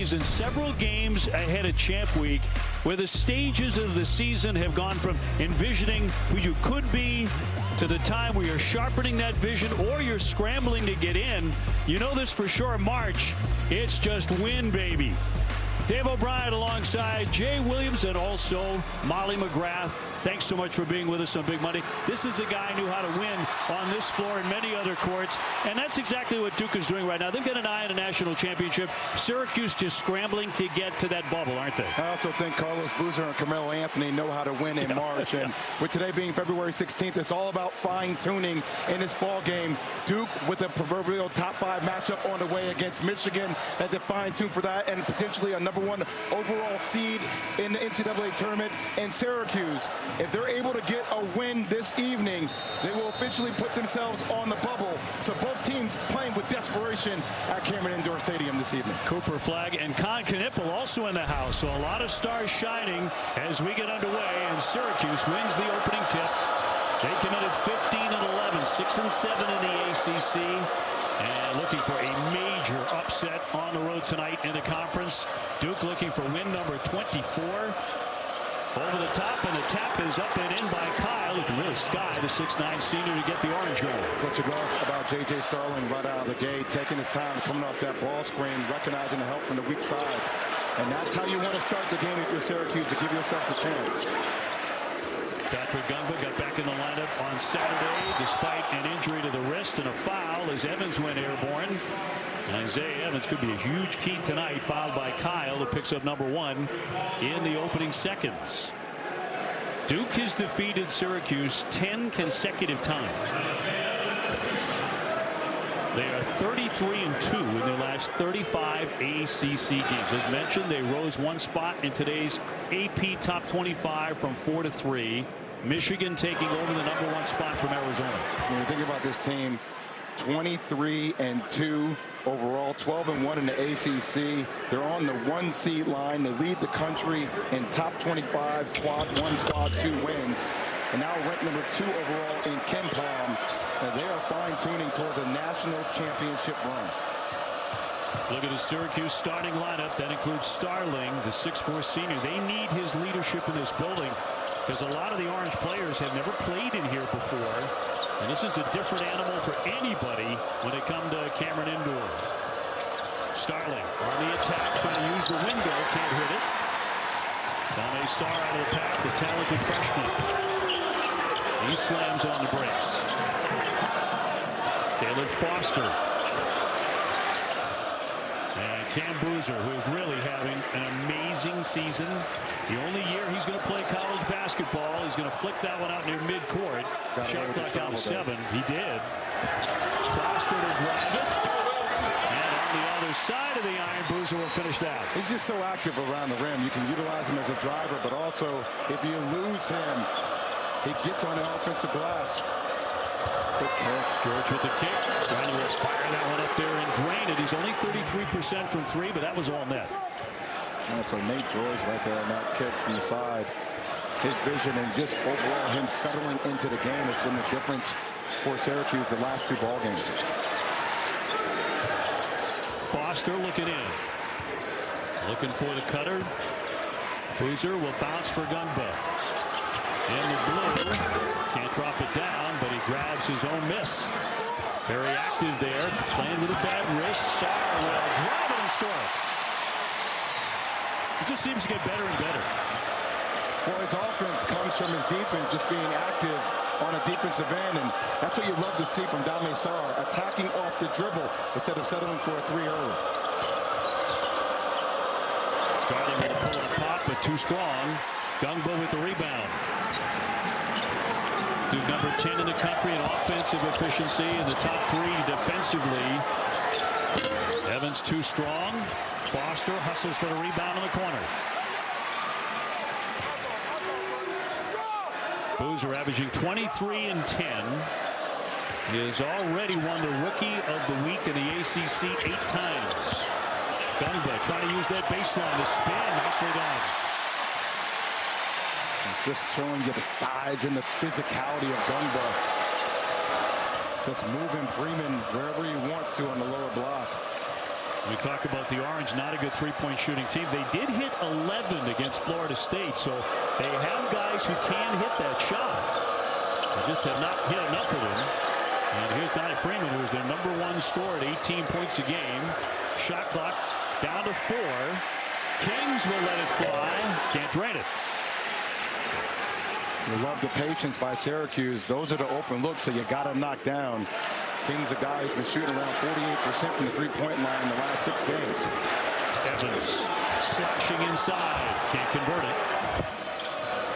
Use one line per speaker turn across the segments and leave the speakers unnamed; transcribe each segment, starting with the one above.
In several games ahead of Champ Week, where the stages of the season have gone from envisioning who you could be to the time where you're sharpening that vision or you're scrambling to get in. You know this for sure. March, it's just win, baby. Dave O'Brien alongside Jay Williams and also Molly McGrath. Thanks so much for being with us on Big Monday. This is a guy who knew how to win on this floor and many other courts, and that's exactly what Duke is doing right now. They've got an eye on a national championship. Syracuse just scrambling to get to that bubble, aren't they?
I also think Carlos Boozer and Carmelo Anthony know how to win in March. And with today being February 16th, it's all about fine-tuning in this ball game. Duke with a proverbial top 5 matchup on the way against Michigan. That they fine-tune for that, and potentially a #1 overall seed in the NCAA tournament. And Syracuse, if they're able to get a win this evening, they will officially put themselves on the bubble. So both teams playing with desperation at Cameron Indoor Stadium this evening.
Cooper Flagg and Con Knippel also in the house. So a lot of stars shining as we get underway, and Syracuse wins the opening tip. They committed 15-11, 6-7 in the ACC, and looking for a major upset on the road tonight in the conference. Duke looking for win number 24. Over the top, and the tap is up and in by Kyle, who can really sky the 6'9" senior to get the orange goal.
What you love about J.J. Starling right out of the gate, taking his time, coming off that ball screen, recognizing the help from the weak side. And that's how you want to start the game if you're Syracuse, to give yourselves a chance.
Patrick Gungba got back in the lineup on Saturday despite an injury to the wrist and a foul as Evans went airborne. Isaiah Evans could be a huge key tonight, fouled by Kyle, who picks up #1 in the opening seconds. Duke has defeated Syracuse 10 consecutive times. They are 33-2 in their last 35 ACC games. As mentioned, they rose 1 spot in today's AP Top 25 from 4 to 3. Michigan taking over the #1 spot from Arizona.
When you think about this team, 23-2 overall, 12-1 in the ACC. They're on the 1 seed line. They lead the country in top 25 quad 1, quad 2 wins, and now ranked #2 overall in KenPom. And they are fine-tuning towards a national championship run.
Look at the Syracuse starting lineup. That includes Starling, the 6'4" senior. They need his leadership in this building because a lot of the Orange players have never played in here before. And this is a different animal for anybody when they come to Cameron Indoor. Starling on the attack, trying to use the window, can't hit it. Dame Sarr out of the pack, the talented freshman. He slams on the brakes. Caleb Foster. And Cam Boozer, who is really having an amazing season. The only year he's going to play college basketball. He's going to flick that one out near midcourt. Shot clock down to 7. He did. Foster to drive it. And on the other side of the iron, Boozer will finish that.
He's just so active around the rim. You can utilize him as a driver, but also if you lose him, he gets on the offensive glass. Good kick.
George with the kick. Trying to fire that one up there and drain it. He's only 33% from 3, but that was all net.
So Nate George right there on that kick from the side. His vision and just overall him settling into the game has been the difference for Syracuse the last 2 ball games.
Foster looking in. Looking for the cutter. Boozer will bounce for Gungba. In the blue. Can't drop it down, but he grabs his own miss. Very active there. Playing with a bad wrist. Sarr will drive it and score. It just seems to get better and better.
Well, his offense comes from his defense just being active on a defensive end, and that's what you love to see from Dame Sarr, attacking off the dribble instead of settling for a 3 early.
Starting with a pull-up pop, but too strong. Gungba with the rebound. Duke number 10 in the country in offensive efficiency, in the top 3 defensively. Evans too strong. Foster hustles for the rebound in the corner. Boozer averaging 23 and 10. He has already won the Rookie of the Week in the ACC 8 times. Gungba trying to use that baseline to spin. Nicely done.
Just showing you the size and the physicality of Gungba. Just moving Freeman wherever he wants to on the lower block.
We talk about the Orange, not a good three-point shooting team. They did hit 11 against Florida State, so they have guys who can hit that shot. They just have not hit enough of them. And here's Donnie Freeman, who is their #1 scorer at 18 points a game. Shot clock down to 4. Kings will let it fly. Can't drain it.
You love the patience by Syracuse. Those are the open looks, so you got to knock down. Kings, a guy who's been shooting around 48% from the three-point line in the last 6 games.
Evans slashing inside. Can't convert it.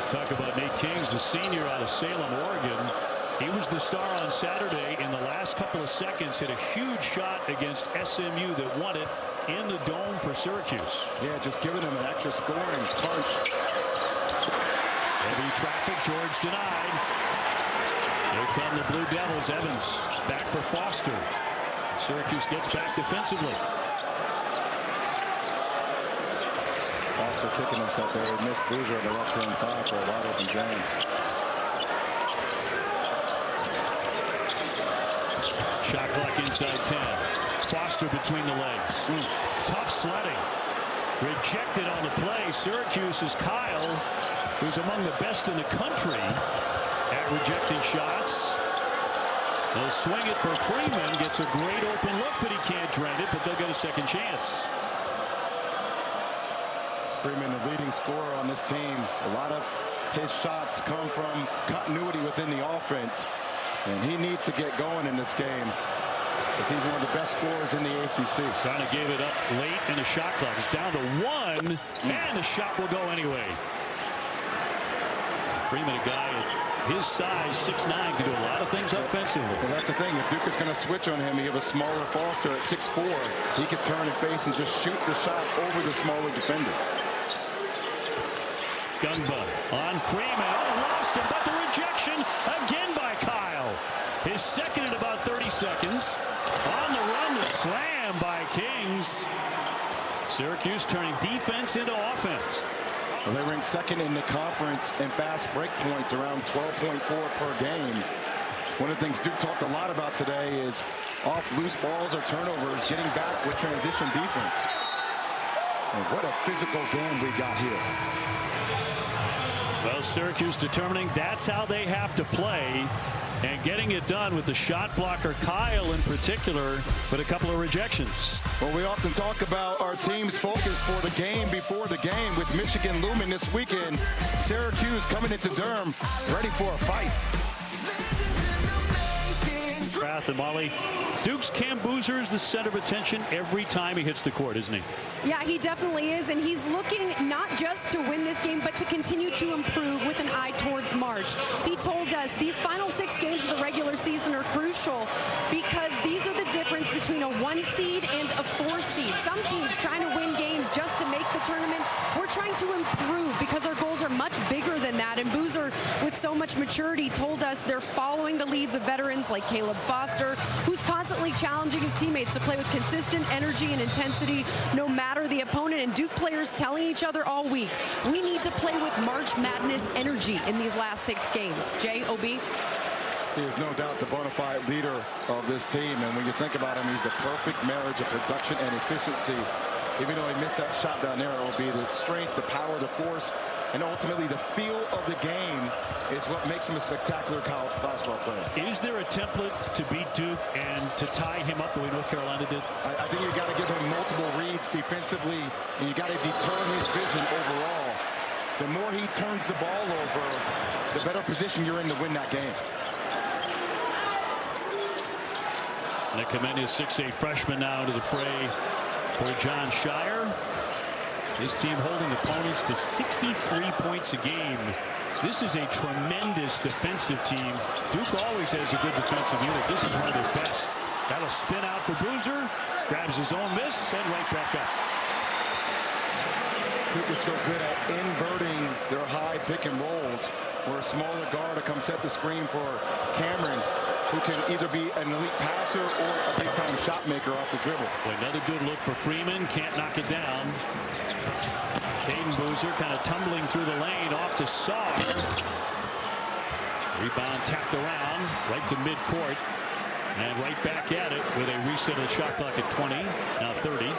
Talk about Nate Kings, the senior out of Salem, Oregon. He was the star on Saturday. In the last couple of seconds, hit a huge shot against SMU that won it in the dome for Syracuse.
Yeah, just giving him an extra scoring punch.
Heavy traffic. George denied. Here come the Blue Devils. Evans back for Foster. Syracuse gets back defensively.
Foster kicking himself there. He missed Boozer on the left-hand side for a wide open jam.
Shot clock inside 10. Foster between the legs. Tough sledding. Rejected on the play. Syracuse's Kyle, who's among the best in the country at rejecting shots. They'll swing it for Freeman. Gets a great open look, but he can't drain it, but they'll get a second chance.
Freeman, the leading scorer on this team. A lot of his shots come from continuity within the offense, and he needs to get going in this game, as he's one of the best scorers in the ACC.
Trying to give it up late in the shot clock. It's down to 1, and the shot will go anyway. Freeman, a guy at his size, 6'9", can do a lot of things offensively.
Well, that's the thing. If Duke is going to switch on him, you have a smaller Foster at 6'4". He could turn and face and just shoot the shot over the smaller defender.
Gungba on Freeman. Oh, lost him, but the rejection again by Kyle. His second in about 30 seconds. On the run, the slam by Kings. Syracuse turning defense into offense.
Well, they rank second in the conference in fast break points, around 12.4 per game. One of the things Duke talked a lot about today is off loose balls or turnovers, getting back with transition defense. And what a physical game we got here.
Well, Syracuse determining that's how they have to play, and getting it done with the shot blocker Kyle in particular, with a couple of rejections.
Well, we often talk about our team's focus for the game before the game, with Michigan looming this weekend. Syracuse coming into Durham ready for a fight.
And Molly, Duke's Cam Boozer is the center of attention every time he hits the court, isn't he?
Yeah, he definitely is, and he's looking not just to win this game, but to continue to improve with an eye towards March. He told us these final 6 games of the regular season are crucial because these are the difference between a 1 seed and a 4 seed. Some teams trying to win games just to make the tournament. We're trying to improve because our goals are much bigger than that, and Boozer, with so much maturity, told us they're following the leads of veterans like Caleb Foster, who's constantly challenging his teammates to play with consistent energy and intensity no matter the opponent. And Duke players telling each other all week, we need to play with March Madness energy in these last 6 games. J.O.B.
He is no doubt the bona fide leader of this team, and when you think about him, he's a perfect marriage of production and efficiency. Even though he missed that shot down there, it will be the strength, the power, the force, and ultimately the feel of the game is what makes him a spectacular college basketball player.
Is there a template to beat Duke and to tie him up the way North Carolina did?
I think you got to give him multiple reads defensively, and you got to deter his vision overall. The more he turns the ball over, the better position you're in to win that game.
Nick Kamenia, 6'8" freshman, now into the fray for John Shire. His team holding opponents to 63 points a game. This is a tremendous defensive team. Duke always has a good defensive unit. This is one of their best. That'll spin out for Boozer. Grabs his own miss and right back up.
Duke is so good at inverting their high pick and rolls, where a smaller guard will come set the screen for Cameron, who can either be an elite passer or a big-time shot maker off the dribble.
Well, another good look for Freeman. Can't knock it down. Caden Boozer kind of tumbling through the lane off to Saw. Rebound tapped around right to midcourt. And right back at it with a reset of the shot clock at 20. Now 30.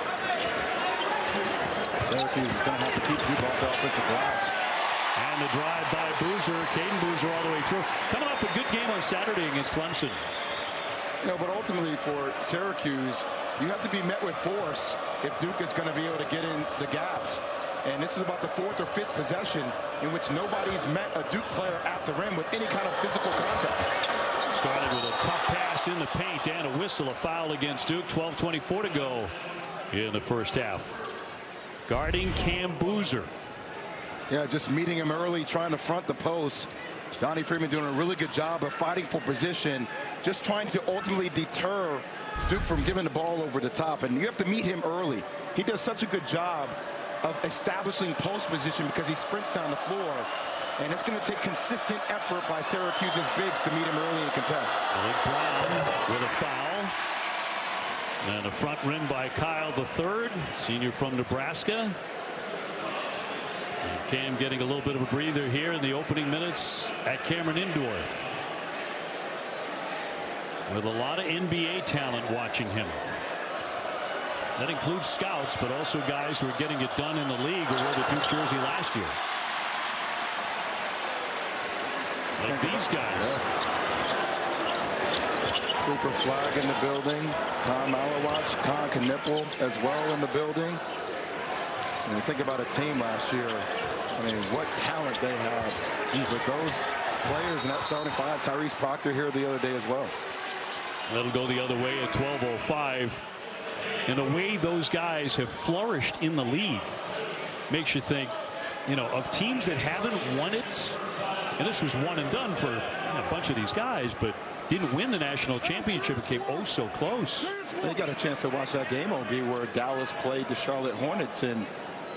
Syracuse is going to have to keep Duke off the offensive glass.
And the drive by Boozer. Caden Boozer all the way through. Coming off a good game on Saturday against Clemson.
No, but ultimately for Syracuse, you have to be met with force if Duke is going to be able to get in the gaps. And this is about the 4th or 5th possession in which nobody's met a Duke player at the rim with any kind of physical contact.
Started with a tough pass in the paint and a whistle. A foul against Duke. 12:24 to go in the first half. Guarding Cam Boozer.
Yeah, just meeting him early, trying to front the post. Donnie Freeman doing a really good job of fighting for position, just trying to ultimately deter Duke from giving the ball over the top. And you have to meet him early. He does such a good job of establishing post position because he sprints down the floor. And it's going to take consistent effort by Syracuse's bigs to meet him early and contest.
Brown with a foul. And a front rim by Kyle III, senior from Nebraska. And Cam getting a little bit of a breather here in the opening minutes at Cameron Indoor. With a lot of NBA talent watching him. That includes scouts, but also guys who are getting it done in the league or wore the Duke jersey last year. Like these guys.
Cooper Flagg in the building. Tom Malawatch, Con Knipple as well in the building. And you think about a team last year. I mean, what talent they had with those players in that starting five. Tyrese Proctor here the other day as well.
That'll go the other way at 12:05. And the way those guys have flourished in the league makes you think, you know, of teams that haven't won it. And this was one and done for a bunch of these guys, but didn't win the national championship. It came oh so close.
They got a chance to watch that game, OB, where Dallas played the Charlotte Hornets, and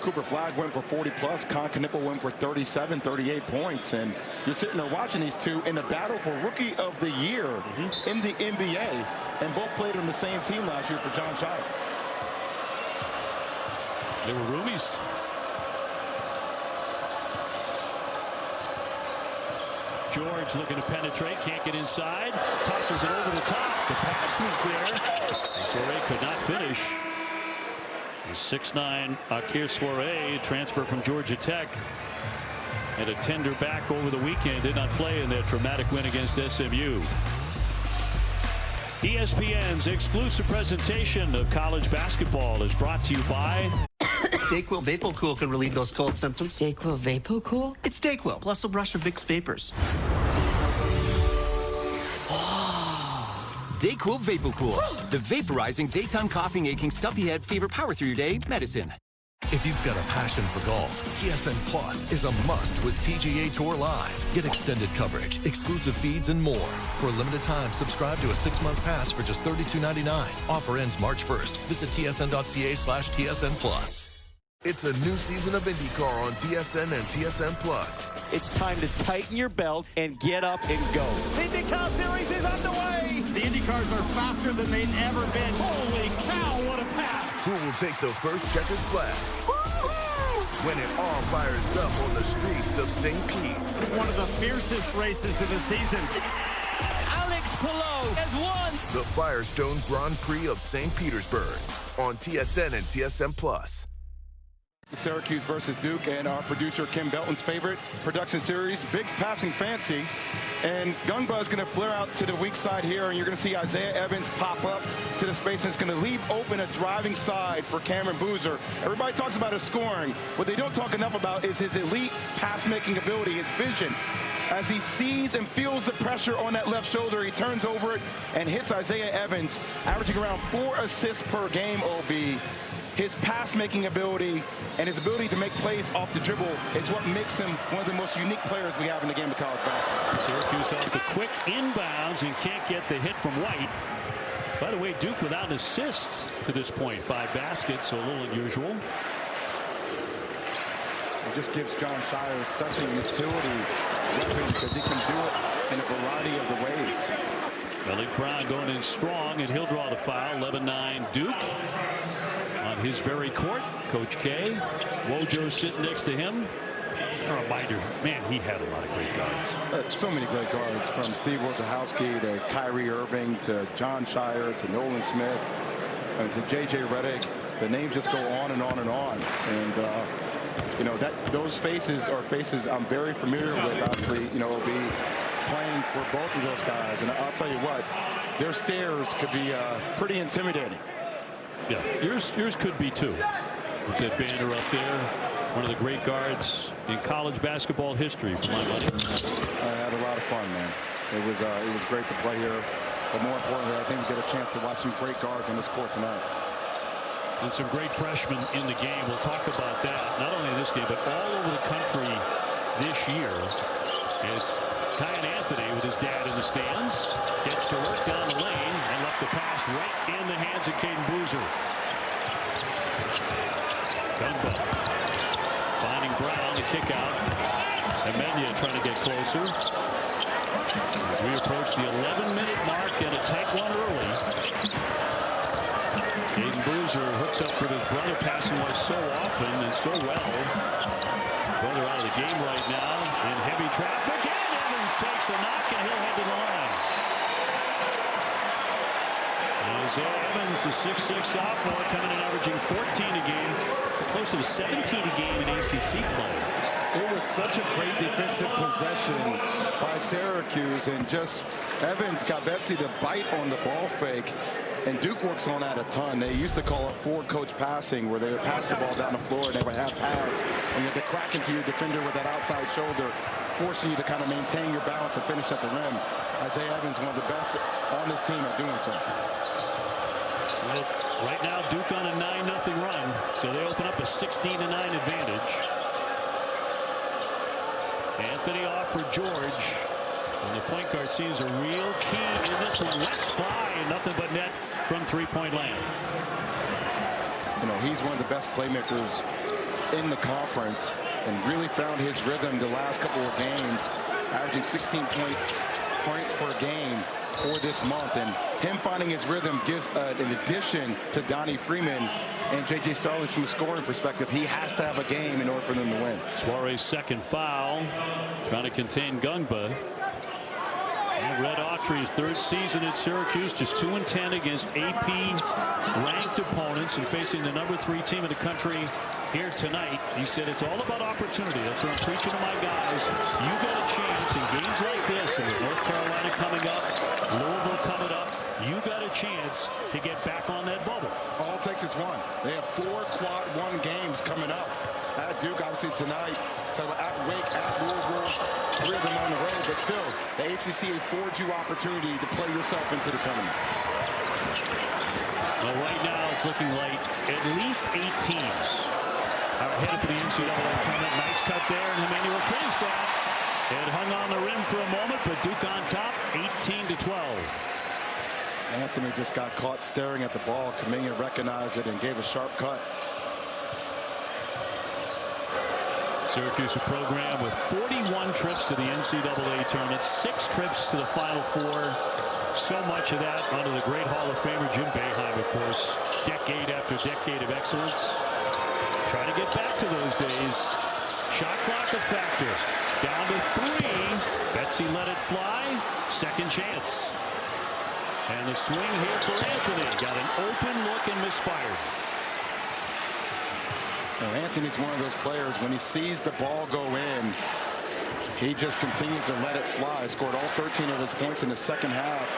Cooper Flagg went for 40+. Con Knipple went for 37, 38 points. And you're sitting there watching these two in the battle for Rookie of the Year in the NBA. And both played on the same team last year for John Shire.
They were roomies. George looking to penetrate, can't get inside, tosses it over the top. The pass was there. Soiree could not finish. The 6'9" Akir Soiree, transfer from Georgia Tech, had a tender back over the weekend, did not play in their dramatic win against SMU. ESPN's exclusive presentation of college basketball is brought to you by
Dayquil VapoCool can relieve those cold symptoms.
Dayquil VapoCool?
It's Dayquil plus a brush of Vicks Vapors.
Dayquil VapoCool, the vaporizing daytime coughing, aching, stuffy head, fever, power through your day medicine.
If you've got a passion for golf, TSN Plus is a must with PGA Tour Live. Get extended coverage, exclusive feeds, and more. For a limited time, subscribe to a 6-month pass for just $32.99. Offer ends March 1st. Visit tsn.ca/TSN Plus. It's a new season of IndyCar on TSN and TSN Plus.
It's time to tighten your belt and get up and go. The IndyCar Series is underway.
The IndyCars are faster than they've ever been.
Holy cow, what a pass.
Who will take the first checkered flag? When it all fires up on the streets of St. Pete's.
One of the fiercest races of the season.
Alex Palou has won.
The Firestone Grand Prix of St. Petersburg on TSN and TSN Plus.
Syracuse versus Duke, and our producer Kim Belton's favorite production series, Biggs Passing Fancy. And Gungba is going to flare out to the weak side here, and you're going to see Isaiah Evans pop up to the space, and it's going to leave open a driving side for Cameron Boozer. Everybody talks about his scoring. What they don't talk enough about is his elite pass-making ability, his vision. As he sees and feels the pressure on that left shoulder, he turns over it and hits Isaiah Evans, averaging around 4 assists per game, OB. His pass-making ability and his ability to make plays off the dribble is what makes him one of the most unique players we have in the game of college basketball.
Syracuse off the quick inbounds and can't get the hit from White. By the way, Duke without an assist to this point. 5 baskets, so a little unusual.
It just gives John Shire such a utility weapon because he can do it in a variety of the ways.
Malik Brown going in strong, and he'll draw the foul. 11-9 Duke. On his very court, Coach K. Wojo sitting next to him. A reminder, man, he had a lot of great guards.
So many great guards, from Steve Wojciechowski to Kyrie Irving to John Shire to Nolan Smith to J.J. Redick. The names just go on and on and on. And, you know, those faces are faces I'm very familiar with. Obviously, you know, will be playing for both of those guys. And I'll tell you what, their stares could be pretty intimidating.
Yeah, yours could be too. With that banner up there, one of the great guards in college basketball history for my money.
I had a lot of fun, man. It was great to play here. But more importantly, I think we get a chance to watch some great guards on this court tonight.
And some great freshmen in the game. We'll talk about that, not only in this game, but all over the country this year. As Kyan Anthony, with his dad in the stands, gets to work down the lane and left the pass right in the hands of Caden Boozer. Gumbo finding Brown, the kick out. Emenya trying to get closer. As we approach the 11-minute mark and a tight one early. Caden Boozer hooks up with his brother, passing away so often and so well. Brother out of the game right now in heavy traffic, and Evans takes a knock and he'll head to the line. Isaiah Evans, the 6'6" sophomore, coming in averaging 14 a game, closer to 17 a game in ACC play.
It was such a great defensive possession by Syracuse, and just Evans got Betsy to bite on the ball fake. And Duke works on that a ton. They used to call it forward coach passing, where they would pass the ball down the floor and they would have pads. And you had to crack into your defender with that outside shoulder, forcing you to kind of maintain your balance and finish at the rim. Isaiah Evans, one of the best on this team at doing so.
Well, right now, Duke on a 9-0 run, so they open up a 16-9 advantage. Anthony off for George. And the point guard sees a real key in this one. Let's fly, and nothing but net from three-point land.
You know, he's one of the best playmakers in the conference and really found his rhythm the last couple of games, averaging 16 points per game for this month. And him finding his rhythm gives an addition to Donnie Freeman and J.J. Starling from a scoring perspective. He has to have a game in order for them to win.
Suarez's second foul, trying to contain Gungba. Red Autry's third season at Syracuse, just 2-10 against AP-ranked opponents and facing the #3 team in the country here tonight. He said it's all about opportunity. That's what I'm preaching to my guys. You got a chance in games like this, and with North Carolina coming up, Louisville coming up, you got a chance to get back on that bubble.
All it takes is one. They have 4 quad 1 games coming up. At Duke, obviously tonight, at Wake, at Louisville, 3 of them on the road, but still, the ACC affords you opportunity to play yourself into the tournament.
Well, right now it's looking like at least 8 teams are headed for the NCAA tournament. Nice cut there, and Emmanuel finished that. It hung on the rim for a moment, but Duke on top, 18-12.
Anthony just got caught staring at the ball. Kuminga recognized it and gave a sharp cut.
Syracuse, a program with 41 trips to the NCAA tournament, 6 trips to the Final Four. So much of that under the great Hall of Famer Jim Boeheim, of course. Decade after decade of excellence. Try to get back to those days. Shot clock a factor. Down to 3. Betsy let it fly. Second chance. And the swing here for Anthony. Got an open look and misfired.
Now, Anthony's one of those players, when he sees the ball go in, he just continues to let it fly. Scored all 13 of his points in the second half.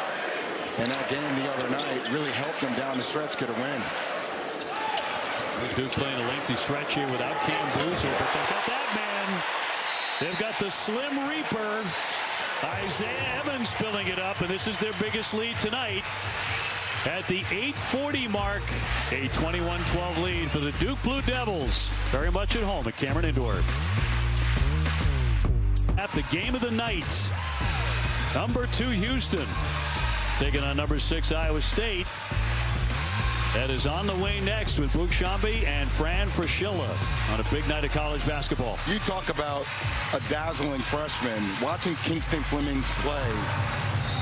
And that game the other night really helped him down the stretch get a win.
Duke playing a lengthy stretch here without Cam Boozer, but they've got that man. They've got the Slim Reaper, Isaiah Evans, filling it up, and this is their biggest lead tonight. At the 8:40 mark, a 21-12 lead for the Duke Blue Devils. Very much at home at Cameron Indoor. At the game of the night, #2 Houston taking on #6 Iowa State. That is on the way next with Boog Sciambi and Fran Fraschilla on a big night of college basketball.
You talk about a dazzling freshman. Watching Kingston Flemings play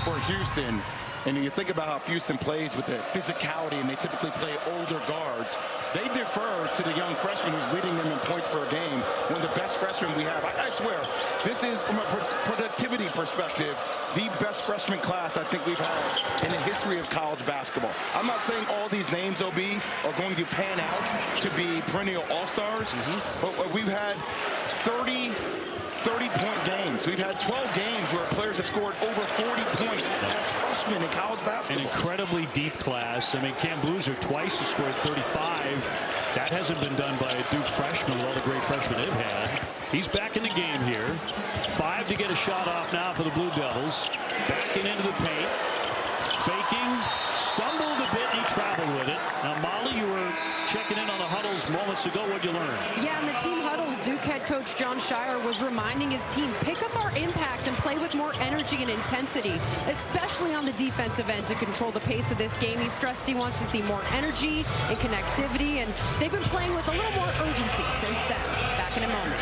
for Houston, And you think about how Houston plays with the physicality, and they typically play older guards. They defer to the young freshman who's leading them in points per game, one of the best freshmen we have. I swear, this is, from a productivity perspective, the best freshman class I think we've had in the history of college basketball. I'm not saying all these names, OB, are going to pan out to be perennial all-stars, but we've had 30-point games. We've had 12 games where players have scored over 40 points as freshmen in college basketball.
An incredibly deep class. I mean, Cam Boozer twice has scored 35. That hasn't been done by a Duke freshman with all the great freshmen they've had. He's back in the game here. 5 to get a shot off now for the Blue Devils. Backing into the paint. Faking. Stumbled a bit, and he traveled with it. Now, Molly, you were checking in on the huddles moments ago. What'd you learn?
Yeah, in the team huddles, Duke head coach John Shire was reminding his team, pick up our impact and play with more energy and intensity, especially on the defensive end to control the pace of this game. He stressed he wants to see more energy and connectivity, and they've been playing with a little more urgency since then. Back in a moment.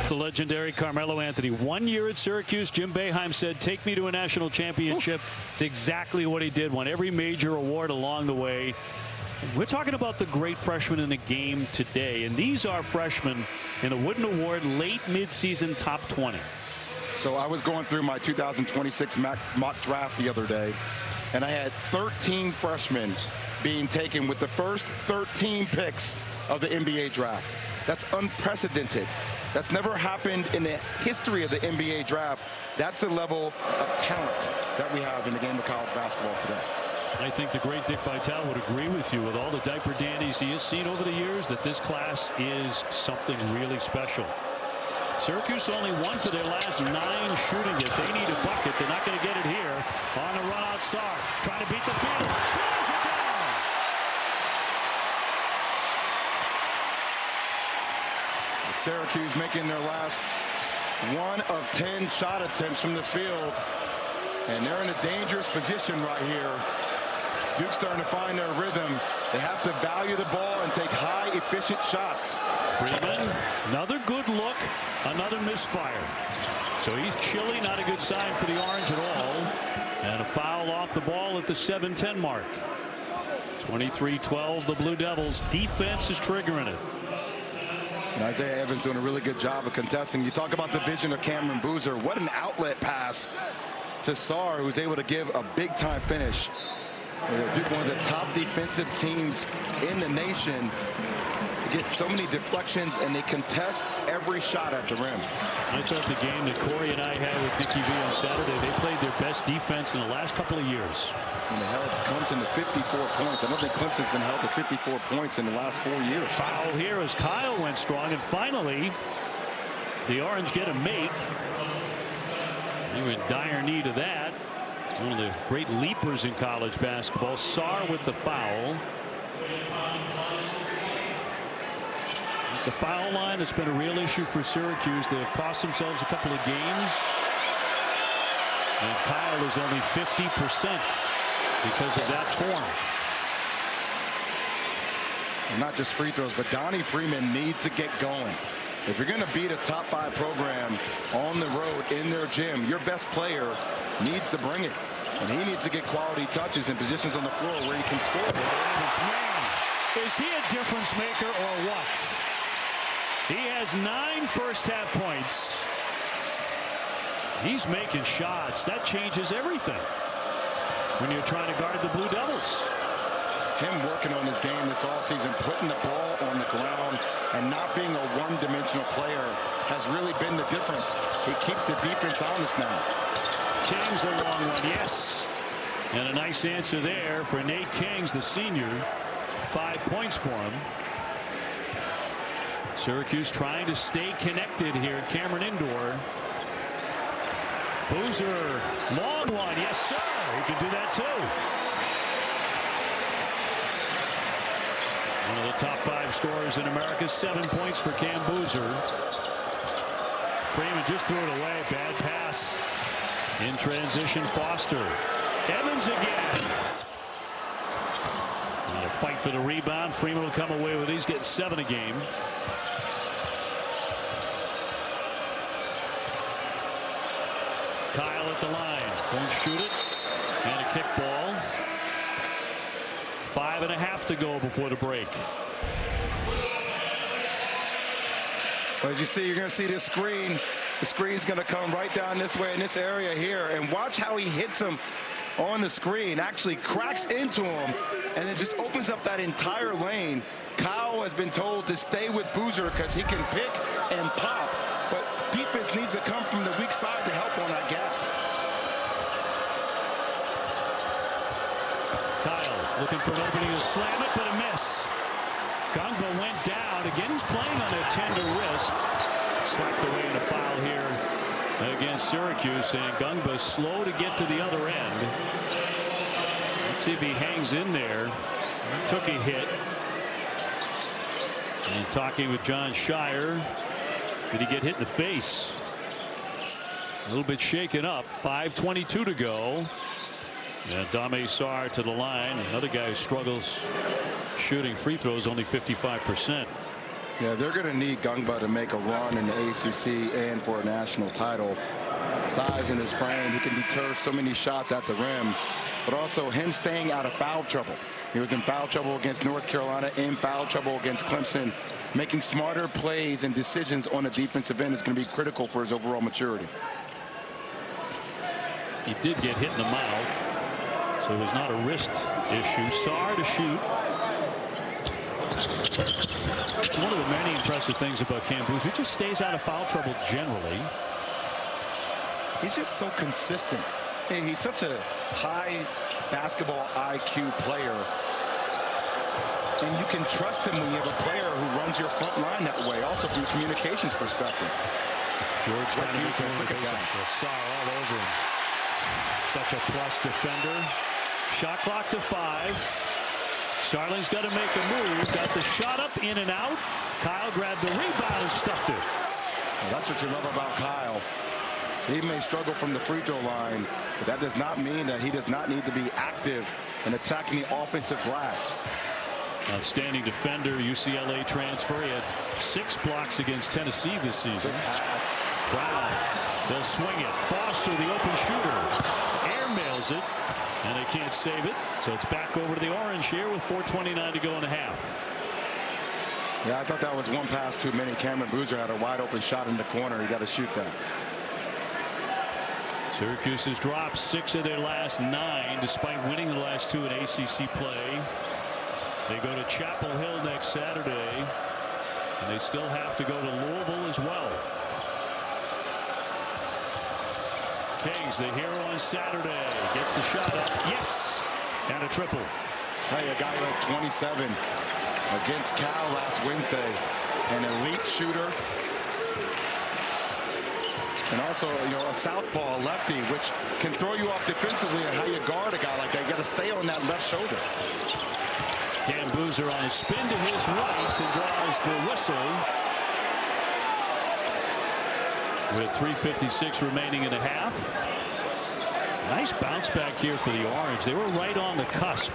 The legendary Carmelo Anthony. 1 year at Syracuse, Jim Boeheim said, take me to a national championship. It's exactly what he did. Won every major award along the way. We're talking about the great freshmen in the game today, and these are freshmen in a Wooden Award late midseason top 20.
So I was going through my 2026 mock draft the other day, and I had 13 freshmen being taken with the first 13 picks of the NBA draft. That's unprecedented. That's never happened in the history of the NBA draft. That's the level of talent that we have in the game of college basketball today.
I think the great Dick Vitale would agree with you, with all the diaper dandies he has seen over the years, that this class is something really special. Syracuse only 1 for their last 9 shooting it. They need a bucket. They're not going to get it here. On the run out, Sarr trying to beat the field. Slows it down.
Syracuse making their last 1 of 10 shot attempts from the field. And they're in a dangerous position right here. Duke's starting to find their rhythm. They have to value the ball and take high, efficient shots.
Freeman, another good look, another misfire. So he's chilly, not a good sign for the Orange at all. And a foul off the ball at the 7-10 mark. 23-12, the Blue Devils. Defense is triggering it.
And Isaiah Evans doing a really good job of contesting. You talk about the vision of Cameron Boozer. What an outlet pass to Sarr, who's able to give a big-time finish. Duke, one of the top defensive teams in the nation, gets so many deflections, and they contest every shot at the rim.
I thought the game that Corey and I had with Dickie V on Saturday, they played their best defense in the last couple of years.
And they held Clemson to 54 points. I don't think Clemson's been held to 54 points in the last 4 years.
Foul here as Kyle went strong, and finally the Orange get a make. They were in dire need of that. One of the great leapers in college basketball. Sarr with the foul. The foul line has been a real issue for Syracuse. They have cost themselves a couple of games. And Kyle is only 50% because of that form.
And not just free throws, but Donnie Freeman needs to get going. If you're going to beat a top 5 program on the road in their gym, your best player needs to bring it. And he needs to get quality touches and positions on the floor where he can score.
Man, is he a difference maker or what? He has 9 first-half points. He's making shots. That changes everything when you're trying to guard the Blue Devils.
Him working on his game this offseason, putting the ball on the ground and not being a one-dimensional player has really been the difference. He keeps the defense honest now.
King's a long one, yes. And a nice answer there for Nate Kings, the senior. 5 points for him. Syracuse trying to stay connected here at Cameron Indoor. Boozer, long one, yes sir. He can do that too. One of the top 5 scorers in America. 7 points for Cam Boozer. Freeman just threw it away. Bad pass. In transition, Foster. Evans again. And a fight for the rebound. Freeman will come away with it. He's getting 7 a game. Kyle at the line. Won't shoot it. And a kick ball. 5.5 to go before the break.
Well, as you see, you're going to see this screen. The screen's going to come right down this way in this area here. And watch how he hits him on the screen. Actually cracks into him. And it just opens up that entire lane. Kyle has been told to stay with Boozer because he can pick and pop. But defense needs to come from the weak side to help on that gap.
Kyle looking for an opening to slam it, but a miss. Gungba went down. Again, he's playing on a tender wrist. Slapped away in a foul here against Syracuse. And Gungba slow to get to the other end. Let's see if he hangs in there. He took a hit. And talking with John Shire. Did he get hit in the face? A little bit shaken up. 5:22 to go. And Dame Sarr to the line. Another guy who struggles shooting free throws, only 55%.
Yeah, they're going to need Gungba to make a run in the ACC and for a national title. Size in his frame, he can deter so many shots at the rim, but also him staying out of foul trouble. He was in foul trouble against North Carolina, in foul trouble against Clemson. Making smarter plays and decisions on the defensive end is going to be critical for his overall maturity.
He did get hit in the mouth, so it was not a wrist issue. Sarr to shoot. It's one of the many impressive things about Cam Boozer. He just stays out of foul trouble generally.
He's just so consistent. Hey, he's such a high basketball IQ player. And you can trust him when you have a player who runs your front line that way, also from a communications perspective.
George trying to make a motivation. Sarr all over him. Such a plus defender. Shot clock to 5. Starling's got to make a move. Got the shot up, in and out. Kyle grabbed the rebound and stuffed it.
Well, that's what you love about Kyle. He may struggle from the free throw line, but that does not mean that he does not need to be active in attacking the offensive glass.
Outstanding defender, UCLA transfer. He had 6 blocks against Tennessee this season.
Good pass.
Brown, they'll swing it. Foster, the open shooter. Air mails it, and they can't save it. So it's back over to the Orange here with 4:29 to go in the half.
Yeah, I thought that was one pass too many. Cameron Boozer had a wide open shot in the corner. He got to shoot that.
Syracuse has dropped 6 of their last 9 despite winning the last 2 in ACC play. They go to Chapel Hill next Saturday, and they still have to go to Louisville as well. Kings, the hero on Saturday, gets the shot up. Yes, and a triple.
Tell you, a guy who had 27 against Cal last Wednesday, an elite shooter. And also, you know, a southpaw, a lefty, which can throw you off defensively and how you guard a guy like that. You got to stay on that left shoulder.
Cam Boozer on a spin to his right and draws the whistle. With 3:56 remaining in the half. Nice bounce back here for the Orange. They were right on the cusp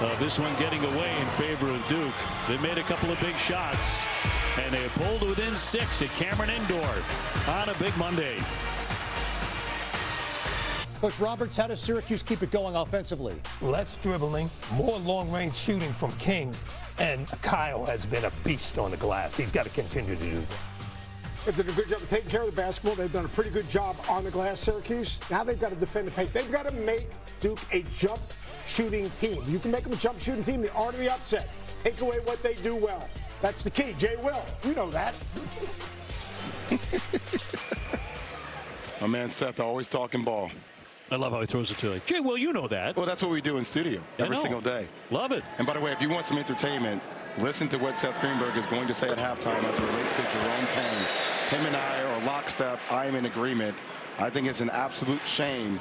of this one getting away in favor of Duke. They made a couple of big shots, and they pulled within 6 at Cameron Indoor on a big Monday.
Coach Roberts, how does Syracuse keep it going offensively?
Less dribbling, more long-range shooting from Kings, and Kyle has been a beast on the glass. He's got to continue to do that.
They've done a good job of taking care of the basketball. They've done a pretty good job on the glass, Syracuse. Now they've got to defend the paint. They've got to make Duke a jump shooting team. You can make them a jump shooting team, the art of the upset. Take away what they do well. That's the key. Jay Will, you know that.
My man Seth always talking ball.
I love how he throws it to you. Jay, well, you know that.
Well, that's what we do in studio every single day.
Love it.
And by the way, if you want some entertainment, listen to what Seth Greenberg is going to say at halftime as it relates to Jerome Tang. Him and I are lockstep. I am in agreement. I think it's an absolute shame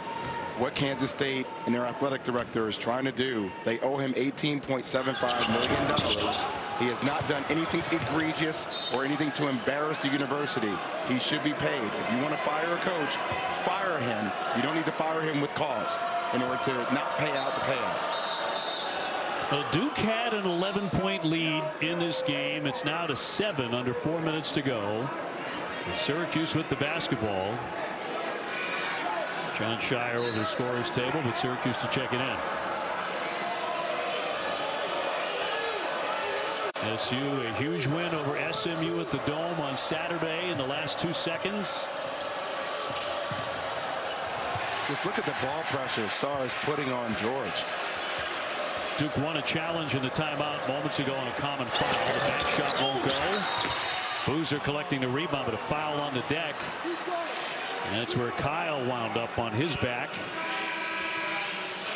what Kansas State and their athletic director is trying to do. They owe him $18.75 million. He has not done anything egregious or anything to embarrass the university. He should be paid. If you want to fire a coach, fire him. You don't need to fire him with cause in order to not pay out the payout.
Well, Duke had an 11-point lead in this game. It's now to 7 under 4 minutes to go. Syracuse with the basketball. John Shire over the scorer's table with Syracuse to check it in. SU a huge win over SMU at the Dome on Saturday in the last 2 seconds.
Just look at the ball pressure Sarr is putting on George.
Duke won a challenge in the timeout moments ago on a common foul. The back shot won't go. Boozer collecting the rebound, but a foul on the deck. And that's where Kyle wound up on his back.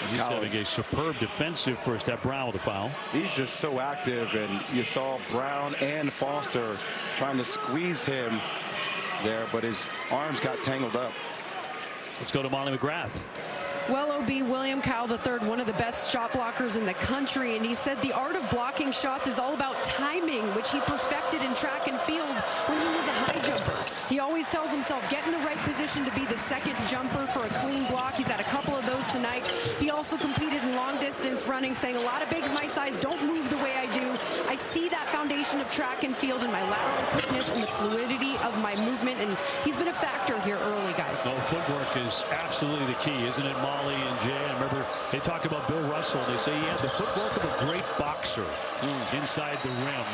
He's having a superb defensive first half. Brown with a foul.
He's just so active, and you saw Brown and Foster trying to squeeze him there, but his arms got tangled up.
Let's go to Molly McGrath.
Well, OB, William Kyle III, one of the best shot blockers in the country, and he said the art of blocking shots is all about timing, which he perfected in track and field when he was a high jumper. He always tells himself, get in the right position to be the second jumper for a clean block. He's had a couple of those tonight. He also competed in long distance running, saying a lot of bigs my size don't move the way I do. I see that foundation of track and field in my lateral quickness and the fluidity of my movement, and he's been a factor here early, guys.
No, footwork is absolutely the key, isn't it, Molly and Jay? I remember they talked about Bill Russell. They say he had the footwork of a great boxer inside the rim.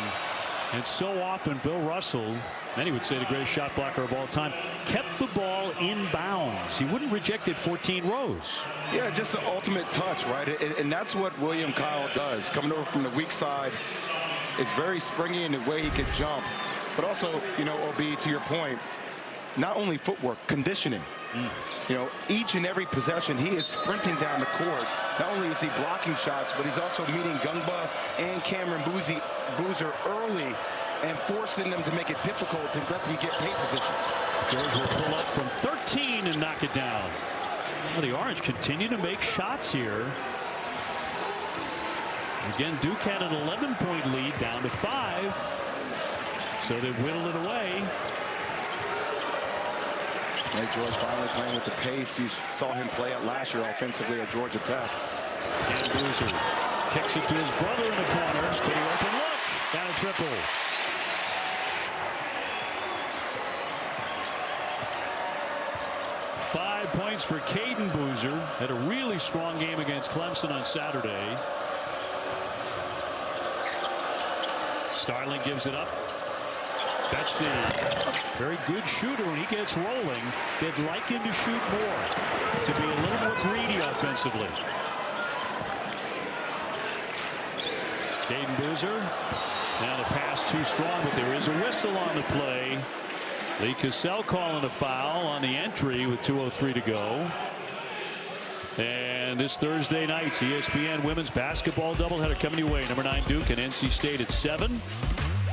And so often Bill Russell, many would say the greatest shot blocker of all time, kept the ball in bounds. He wouldn't reject it 14 rows.
Yeah, just the ultimate touch, right? And that's what William Kyle does. Coming over from the weak side, it's very springy in the way he could jump. But also, you know, OB, to your point, not only footwork, conditioning. You know, each and every possession, he is sprinting down the court. Not only is he blocking shots, but he's also meeting Gungba and Cameron Boozer early and forcing them to make it difficult to let them get paint position.
George will pull up from 13 and knock it down. Well, the Orange continue to make shots here. Again, Duke had an 11-point lead down to 5. So they've whittled it away.
Nate George finally playing with the pace you saw him play at last year offensively at Georgia Tech.
And Boozer kicks it to his brother in the corner. Pretty open look. Down a triple. Five points for Caden Boozer. Had a really strong game against Clemson on Saturday. Starling gives it up. Betsy, very good shooter when he gets rolling. They'd like him to shoot more, to be a little more greedy offensively. Caden Boozer. Now the pass too strong, but there is a whistle on the play. Lee Cassell calling a foul on the entry with 2:03 to go. And this Thursday night's ESPN women's basketball doubleheader coming your way. Number 9 Duke and NC State at 7.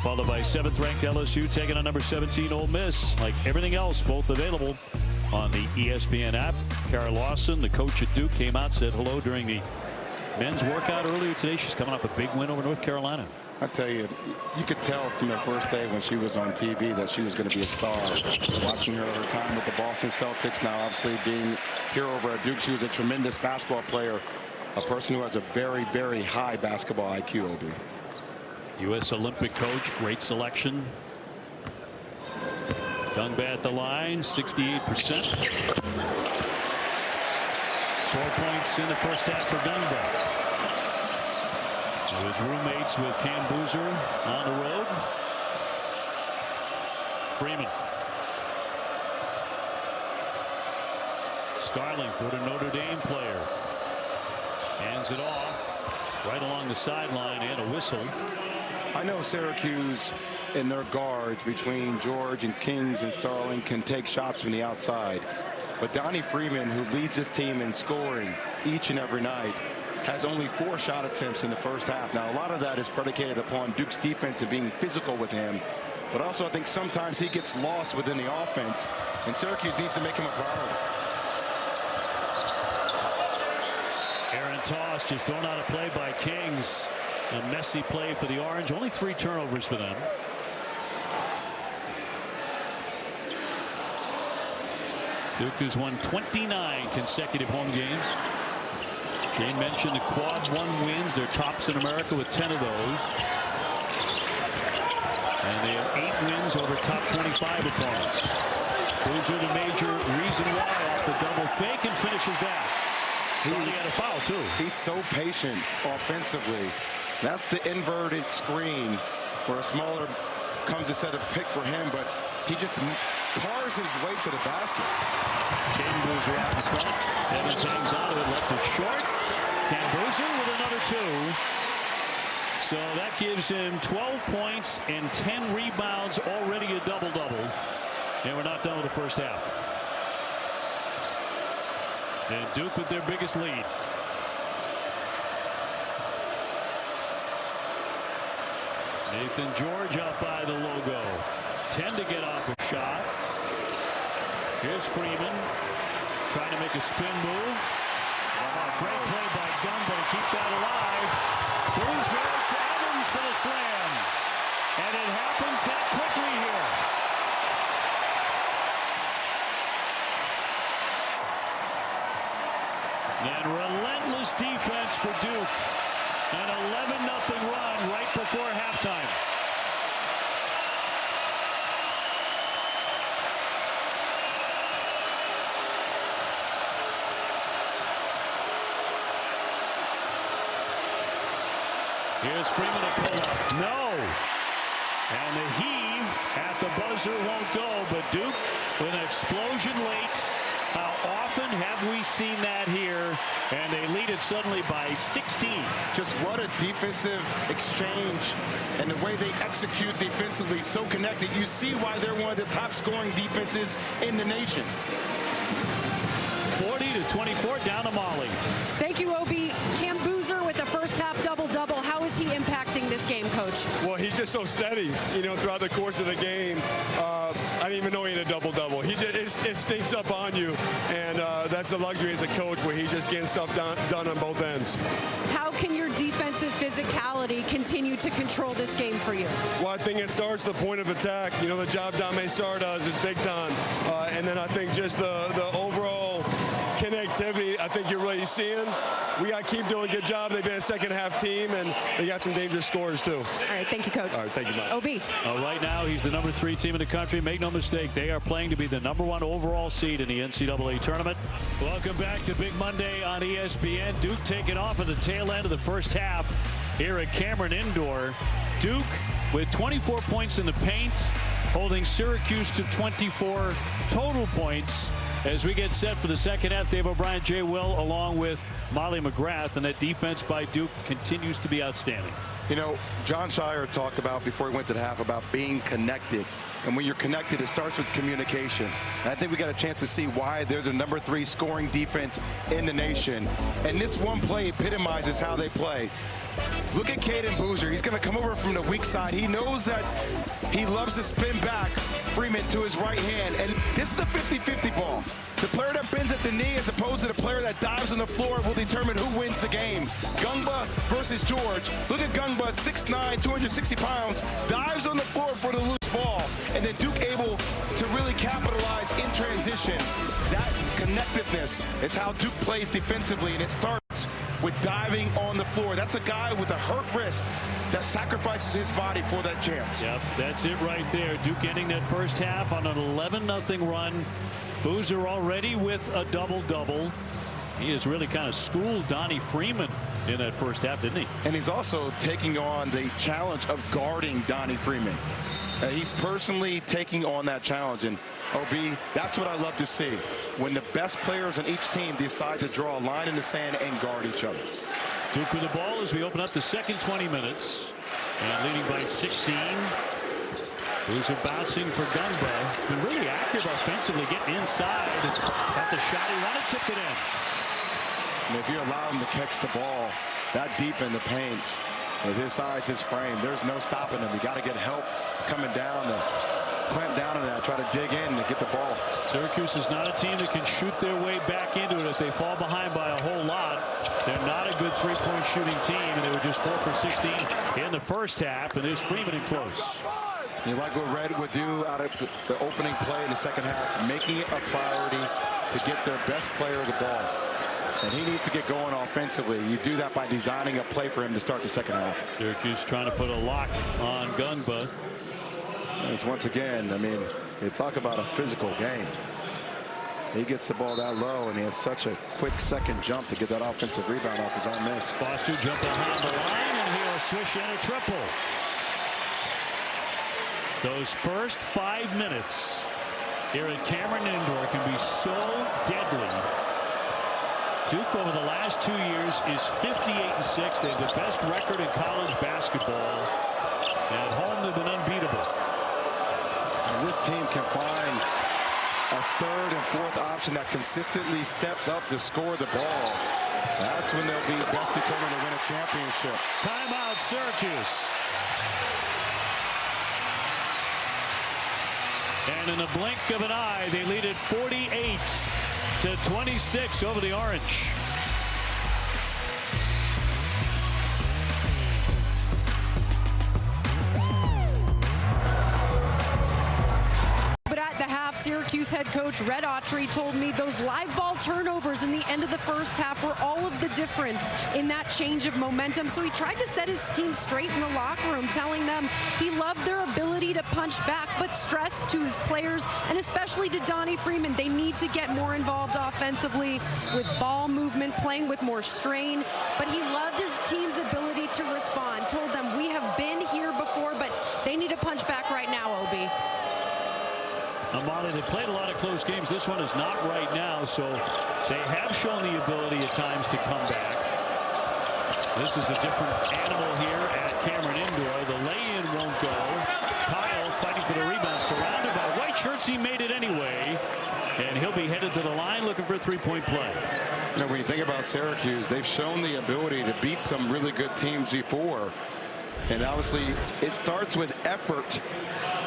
Followed by 7th-ranked LSU taking on number 17 Ole Miss. Like everything else, both available on the ESPN app. Kara Lawson, the coach at Duke, came out, said hello during the men's workout earlier today. She's coming off a big win over North Carolina.
I tell you, you could tell from the first day when she was on TV that she was going to be a star. Watching her time with the Boston Celtics, now obviously being here over at Duke, she was a tremendous basketball player, a person who has a very, very high basketball IQ, OB.
U.S. Olympic coach, great selection. Gungba at the line, 68%. 4 points in the first half for Gungba. His roommates with Cam Boozer on the road. Freeman. Starling for the Notre Dame player. Hands it off right along the sideline and a whistle.
I know Syracuse and their guards between George and Kings and Starling can take shots from the outside. But Donnie Freeman, who leads this team in scoring each and every night, has only 4 shot attempts in the first half. Now, a lot of that is predicated upon Duke's defense and being physical with him. But also, I think sometimes he gets lost within the offense, and Syracuse needs to make him a priority.
Aaron Toss just thrown out a play by Kings. A messy play for the Orange. Only 3 turnovers for them. Duke has won 29 consecutive home games. Shane mentioned the quad 1 wins. They're tops in America with 10 of those. And they have 8 wins over top 25 opponents. Boozer, the major reason why, off the double fake, and finishes that. He had a foul, too.
He's so patient offensively. That's the inverted screen where a smaller comes to set a pick for him, but he just cars his way to the basket.
King Boozer out in front. Evans hangs on to it, left it short. King Boozer with another 2. So that gives him 12 points and 10 rebounds, already a double-double. And we're not done with the first half. And Duke with their biggest lead. Nathan George out by the logo. 10 to get off a shot. Here's Freeman trying to make a spin move. Great play by Gumbo to keep that alive. Boozer to Evans for the slam. And it happens that quickly here. And relentless defense for Duke. An 11-0 run right before halftime. Here's Freeman to pull up. No. And the heave at the buzzer won't go, but Duke with an explosion late. How often have we seen that here? And they lead it suddenly by 16.
Just what a defensive exchange, and the way they execute defensively, so connected. You see why they're one of the top scoring defenses in the nation.
40-24 down to Molly.
Thank you, Obi. Cam Boozer with the first half double-double. How is he impacting this game, Coach?
Well, he's just so steady, throughout the course of the game. I didn't even know he had a double-double. It stinks up on you, and that's the luxury as a coach, where he's just getting stuff done on both ends.
How can your defensive physicality continue to control this game for you?
Well, I think it starts the point of attack. The job Dame Sarr does is big time. And then I think just the overall connectivity, I think you're really seeing. We got to keep doing a good job. They've been a second-half team, and they got some dangerous scores, too.
All right, thank you, Coach.
All right, thank you, Mike.
OB.
Right now, he's the number 3 team in the country. Make no mistake, they are playing to be the number 1 overall seed in the NCAA tournament. Welcome back to Big Monday on ESPN. Duke taking off at the tail end of the first half here at Cameron Indoor. Duke with 24 points in the paint, holding Syracuse to 24 total points. As we get set for the second half, Dave O'Brien, Jay Will, along with Molly McGrath, and that defense by Duke continues to be outstanding.
John Shire talked about before he went to the half about being connected. And when you're connected, it starts with communication. And I think we got a chance to see why they're the number 3 scoring defense in the nation. And this one play epitomizes how they play. Look at Caden Boozer. He's going to come over from the weak side. He knows that he loves to spin back Freeman to his right hand. And this is a 50-50 ball. The player that bends at the knee as opposed to the player that dives on the floor will determine who wins the game. Gungba versus George. Look at Gungba, 6'9", 260 pounds, dives on the floor for the loose ball. And then Duke able to really capitalize in transition. That connectiveness is how Duke plays defensively, and it starts with diving on the floor. That's a guy with a hurt wrist that sacrifices his body for that chance.
Yep, that's it right there. Duke ending that first half on an 11-0 run. Boozer already with a double-double. He has really kind of schooled Donnie Freeman in that first half, didn't he?
And he's also taking on the challenge of guarding Donnie Freeman. He's personally taking on that challenge. And OB, that's what I love to see, when the best players on each team decide to draw a line in the sand and guard each other.
Duke with the ball as we open up the second 20 minutes. And leading by 16. Boozer bouncing for Gungba. He's been really active offensively, getting inside. Got the shot he wanted, tipped it in.
And if you allow him to catch the ball that deep in the paint, with his size, his frame, there's no stopping him. You got to get help coming down to clamp down on that, try to dig in to get the ball.
Syracuse is not a team that can shoot their way back into it if they fall behind by a whole lot. They're not a good three-point shooting team, and they were just 4 for 16 in the first half, and there's Freeman in close.
You like what Red would do out of the opening play in the second half, making it a priority to get their best player the ball. And he needs to get going offensively. You do that by designing a play for him to start the second half.
Syracuse trying to put a lock on Gungba.
It's once again, I mean, They talk about a physical game. He gets the ball that low, and he has such a quick second jump to get that offensive rebound off his own miss.
Foster jump behind the line, and he'll swish in a triple. Those first 5 minutes here at Cameron Indoor can be so deadly. Duke over the last 2 years is 58-6. They have the best record in college basketball. And at home, they've been unbeatable.
And this team can find a third and fourth option that consistently steps up to score the ball. That's when they'll be best determined to win a championship.
Timeout, Syracuse. And in the blink of an eye, they lead it 48-26 over the Orange.
Syracuse head coach Red Autry told me those live ball turnovers in the end of the first half were all of the difference in that change of momentum. So he tried to set his team straight in the locker room, telling them he loved their ability to punch back, but stressed to his players and especially to Donnie Freeman, they need to get more involved offensively with ball movement, playing with more strain. But he loved his team's ability to respond. Told them, we have been here before, but they need to punch back right now, Obi.
Amali, they played a lot of close games. This one is not right now, so they have shown the ability at times to come back. This is a different animal here at Cameron Indoor. The lay-in won't go. Kyle fighting for the rebound, surrounded by white shirts. He made it anyway, and he'll be headed to the line looking for a three-point play.
You know, when you think about Syracuse, they've shown the ability to beat some really good teams before, and obviously it starts with effort.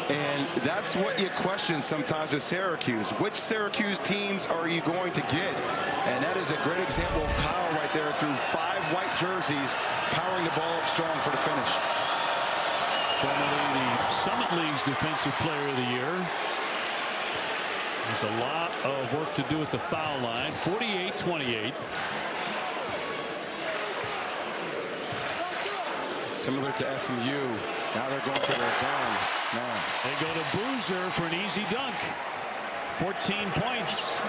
And that's what you question sometimes with Syracuse. Which Syracuse teams are you going to get? And that is a great example of Kyle right there through 5 white jerseys, powering the ball up strong for the finish.
Formerly the Summit League's Defensive Player of the Year. There's a lot of work to do at the foul line. 48-28.
Similar to SMU. Now they're going to their zone. Man.
They go to Boozer for an easy dunk. 14 points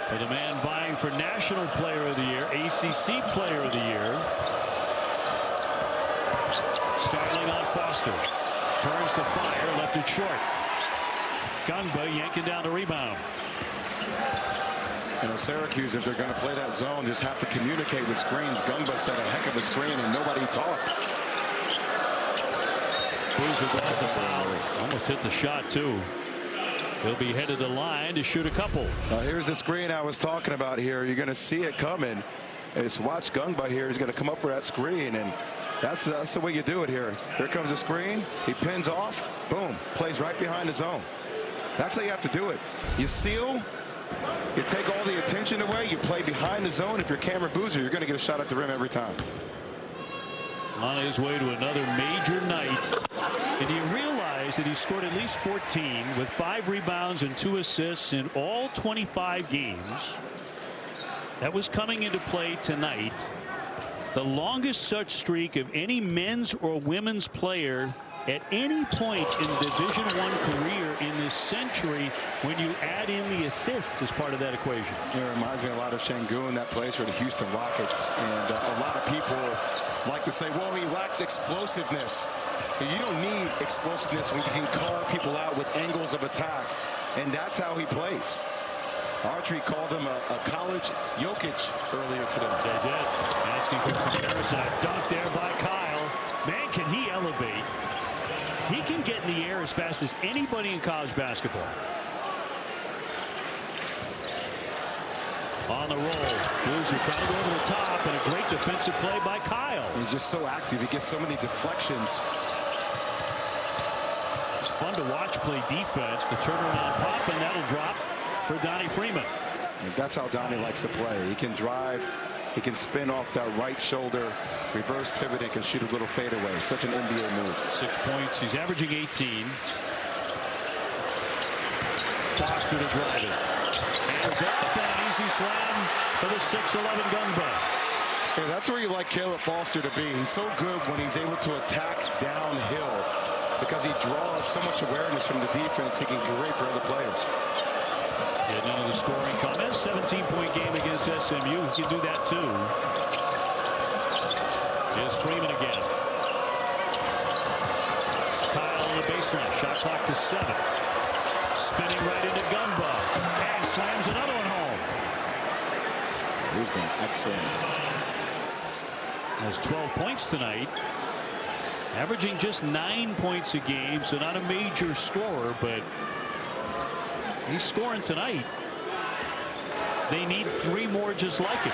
for the man vying for National Player of the Year, ACC Player of the Year. Startling on Foster. Turns to fire, left it short. Gungba yanking down the rebound.
You know, Syracuse, if they're going to play that zone, just have to communicate with screens. Gungba set a heck of a screen and nobody talked.
Almost hit the shot too. He'll be headed to the line to shoot a couple.
Here's the screen I was talking about here. You're going to see it coming. Just watch Gungba here. He's going to come up for that screen, and that's the way you do it here. Here comes the screen. He pins off. Boom. Plays right behind the zone. That's how you have to do it. You seal. You take all the attention away. You play behind the zone. If you're Cameron Boozer, you're going to get a shot at the rim every time.
On his way to another major night. And you realize that he scored at least 14 with 5 rebounds and 2 assists in all 25 games. That was coming into play tonight. The longest such streak of any men's or women's player at any point in Division I career in this century when you add in the assists as part of that equation.
It reminds me a lot of Şengün, that plays for the Houston Rockets. And a lot of people like to say, well, he lacks explosiveness. You don't need explosiveness when you can call people out with angles of attack. And that's how he plays. Autry called him a college Jokic earlier today.
They did. Asking for comparison. A dunk there by Kyle. Man, can he elevate. He can get in the air as fast as anybody in college basketball. On the roll. Boozer trying to go over the top, and a great defensive play by Kyle.
He's just so active. He gets so many deflections.
It's fun to watch play defense. The turnaround pop, and that'll drop for Donnie Freeman.
And that's how Donnie likes to play. He can drive. He can spin off that right shoulder, reverse pivot, and can shoot a little fadeaway. Such an NBA move.
6 points. He's averaging 18. Foster to drive it. Hands off, and an easy slam for the 6'11 Gungba.
Yeah, that's where you like Caleb Foster to be. He's so good when he's able to attack downhill. because he draws so much awareness from the defense. He can be great for other players.
Getting into the scoring comments. 17-point game against SMU. He can do that too. Here's Freeman again. Kyle on the baseline. Shot clock to 7. Spinning right into Gumbo. And slams another one home.
He's been excellent.
Has 12 points tonight. Averaging just 9 points a game, so not a major scorer, but he's scoring tonight. They need 3 more just like it.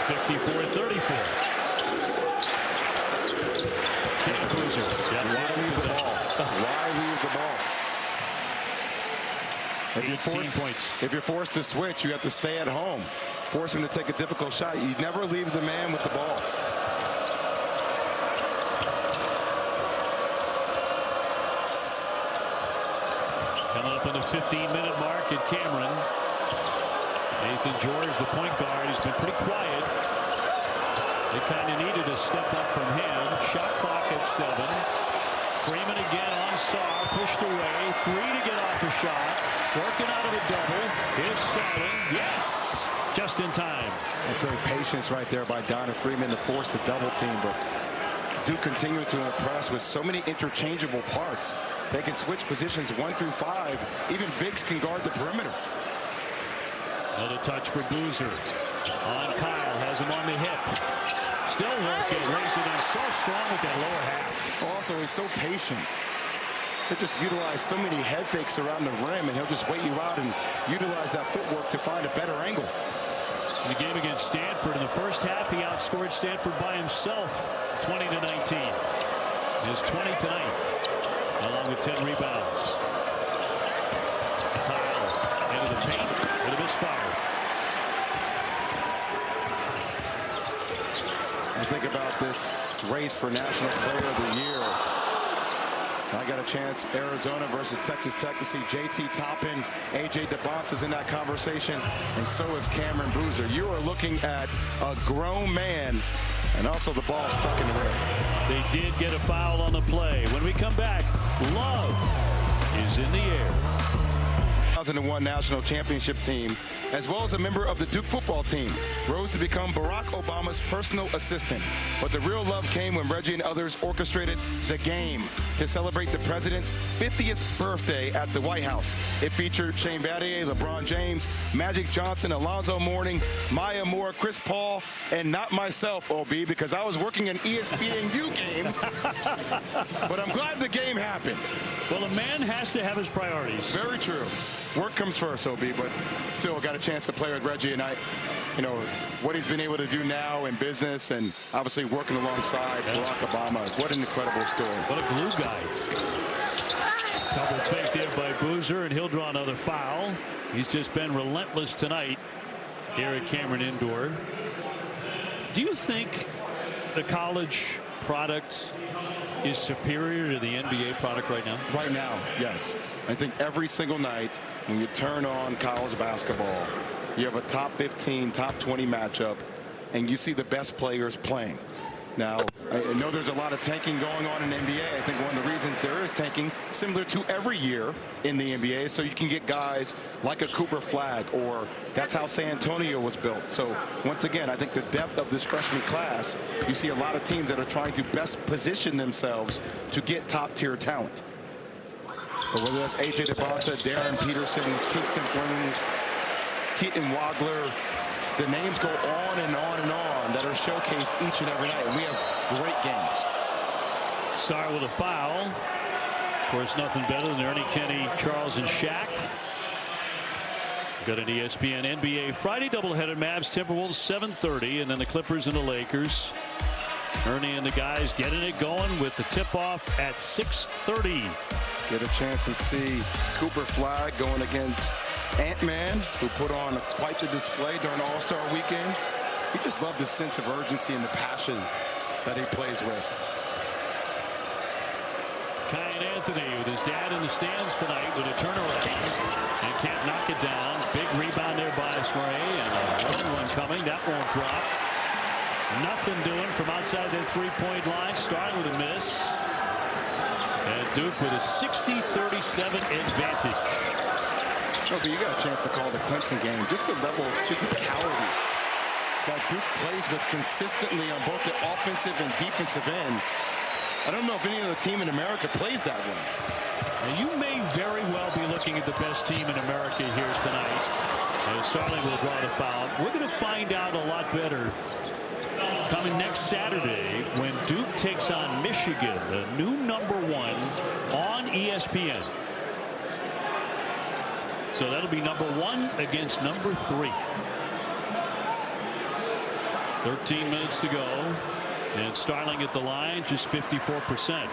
54-34. Boozer.
Why leave the ball? Why leave the ball? If you're forced to switch, you have to stay at home. Force him to take a difficult shot. You never leave the man with the ball.
Coming up on the 15-minute mark at Cameron. Nathan George, the point guard, has been pretty quiet. They kind of needed a step up from him. Shot clock at 7. Freeman again on Sarr, pushed away. 3 to get off the shot. Working out of a double. Here's Starling. Yes! Just in time.
Great patience right there by Donna Freeman to force the double team, but Duke continue to impress with so many interchangeable parts. They can switch positions 1 through 5. Even bigs can guard the perimeter.
Another touch for Boozer. On Kyle, has him on the hip. Still working, raising it so strong with that lower half.
Also, he's so patient. He'll just utilize so many head fakes around the rim, and he'll just wait you out and utilize that footwork to find a better angle.
In the game against Stanford, in the first half, he outscored Stanford by himself, 20-19. His 20 tonight, along with 10 rebounds. Kyle into the paint with a misfire.
I think about this race for National Player of the Year. I got a chance, Arizona versus Texas Tech, to see JT Toppin. AJ DeBonce is in that conversation, and so is Cameron Boozer. You are looking at a grown man, and also the ball stuck in the rim.
They did get a foul on the play. When we come back, Love is in the air.
2001 National Championship team, as well as a member of the Duke football team, rose to become Barack Obama's personal assistant. But the real love came when Reggie and others orchestrated the game to celebrate the president's 50th birthday at the White House. It featured Shane Battier, LeBron James, Magic Johnson, Alonzo Mourning, Maya Moore, Chris Paul, and not myself, OB, because I was working an ESPN game. But I'm glad the game happened.
Well, a man has to have his priorities.
Very true. Work comes first, OB, but still got a chance to play with Reggie, and what he's been able to do now in business, and obviously working alongside Barack Obama. What an incredible story.
What a glue guy. Double fake there by Boozer, and he'll draw another foul. He's just been relentless tonight here at Cameron Indoor. Do you think the college product is superior to the NBA product right now?
Right now, yes. I think every single night when you turn on college basketball, you have a top 15, top 20 matchup, and you see the best players playing. Now, I know there's a lot of tanking going on in the NBA. I think one of the reasons there is tanking, similar to every year in the NBA, so you can get guys like a Cooper Flagg, or that's how San Antonio was built. So once again, I think the depth of this freshman class, you see a lot of teams that are trying to best position themselves to get top-tier talent. But whether that's AJ DeBonce, Darren Peterson, Kingston Flemings, Keaton Wagler, the names go on and on and on that are showcased each and every night, and we have great games.
Sarr with a foul. Of course, nothing better than Ernie, Kenny, Charles, and Shaq. Got an ESPN NBA Friday doubleheader. Mavs Timberwolves 7:30, and then the Clippers and the Lakers. Ernie and the guys getting it going with the tip-off at 6:30.
Get a chance to see Cooper Flagg going against Ant-Man, who put on quite the display during All-Star Weekend. He just loved the sense of urgency and the passion that he plays with.
Kyan Anthony with his dad in the stands tonight with a turnaround and can't knock it down. Big rebound there by Smurray, and a long one coming. That won't drop. Nothing doing from outside that three-point line. Starling with a miss. And Duke with a 60-37 advantage.
Oh, but you got a chance to call the Clemson game. Just the level of physicality that Duke plays with consistently on both the offensive and defensive end. I don't know if any other team in America plays that way.
And you may very well be looking at the best team in America here tonight. And Starling will draw the foul. We're going to find out a lot better coming next Saturday when Duke takes on Michigan, the new #1 on ESPN. So that'll be #1 against #3. 13 minutes to go. And Starling at the line, just 54%.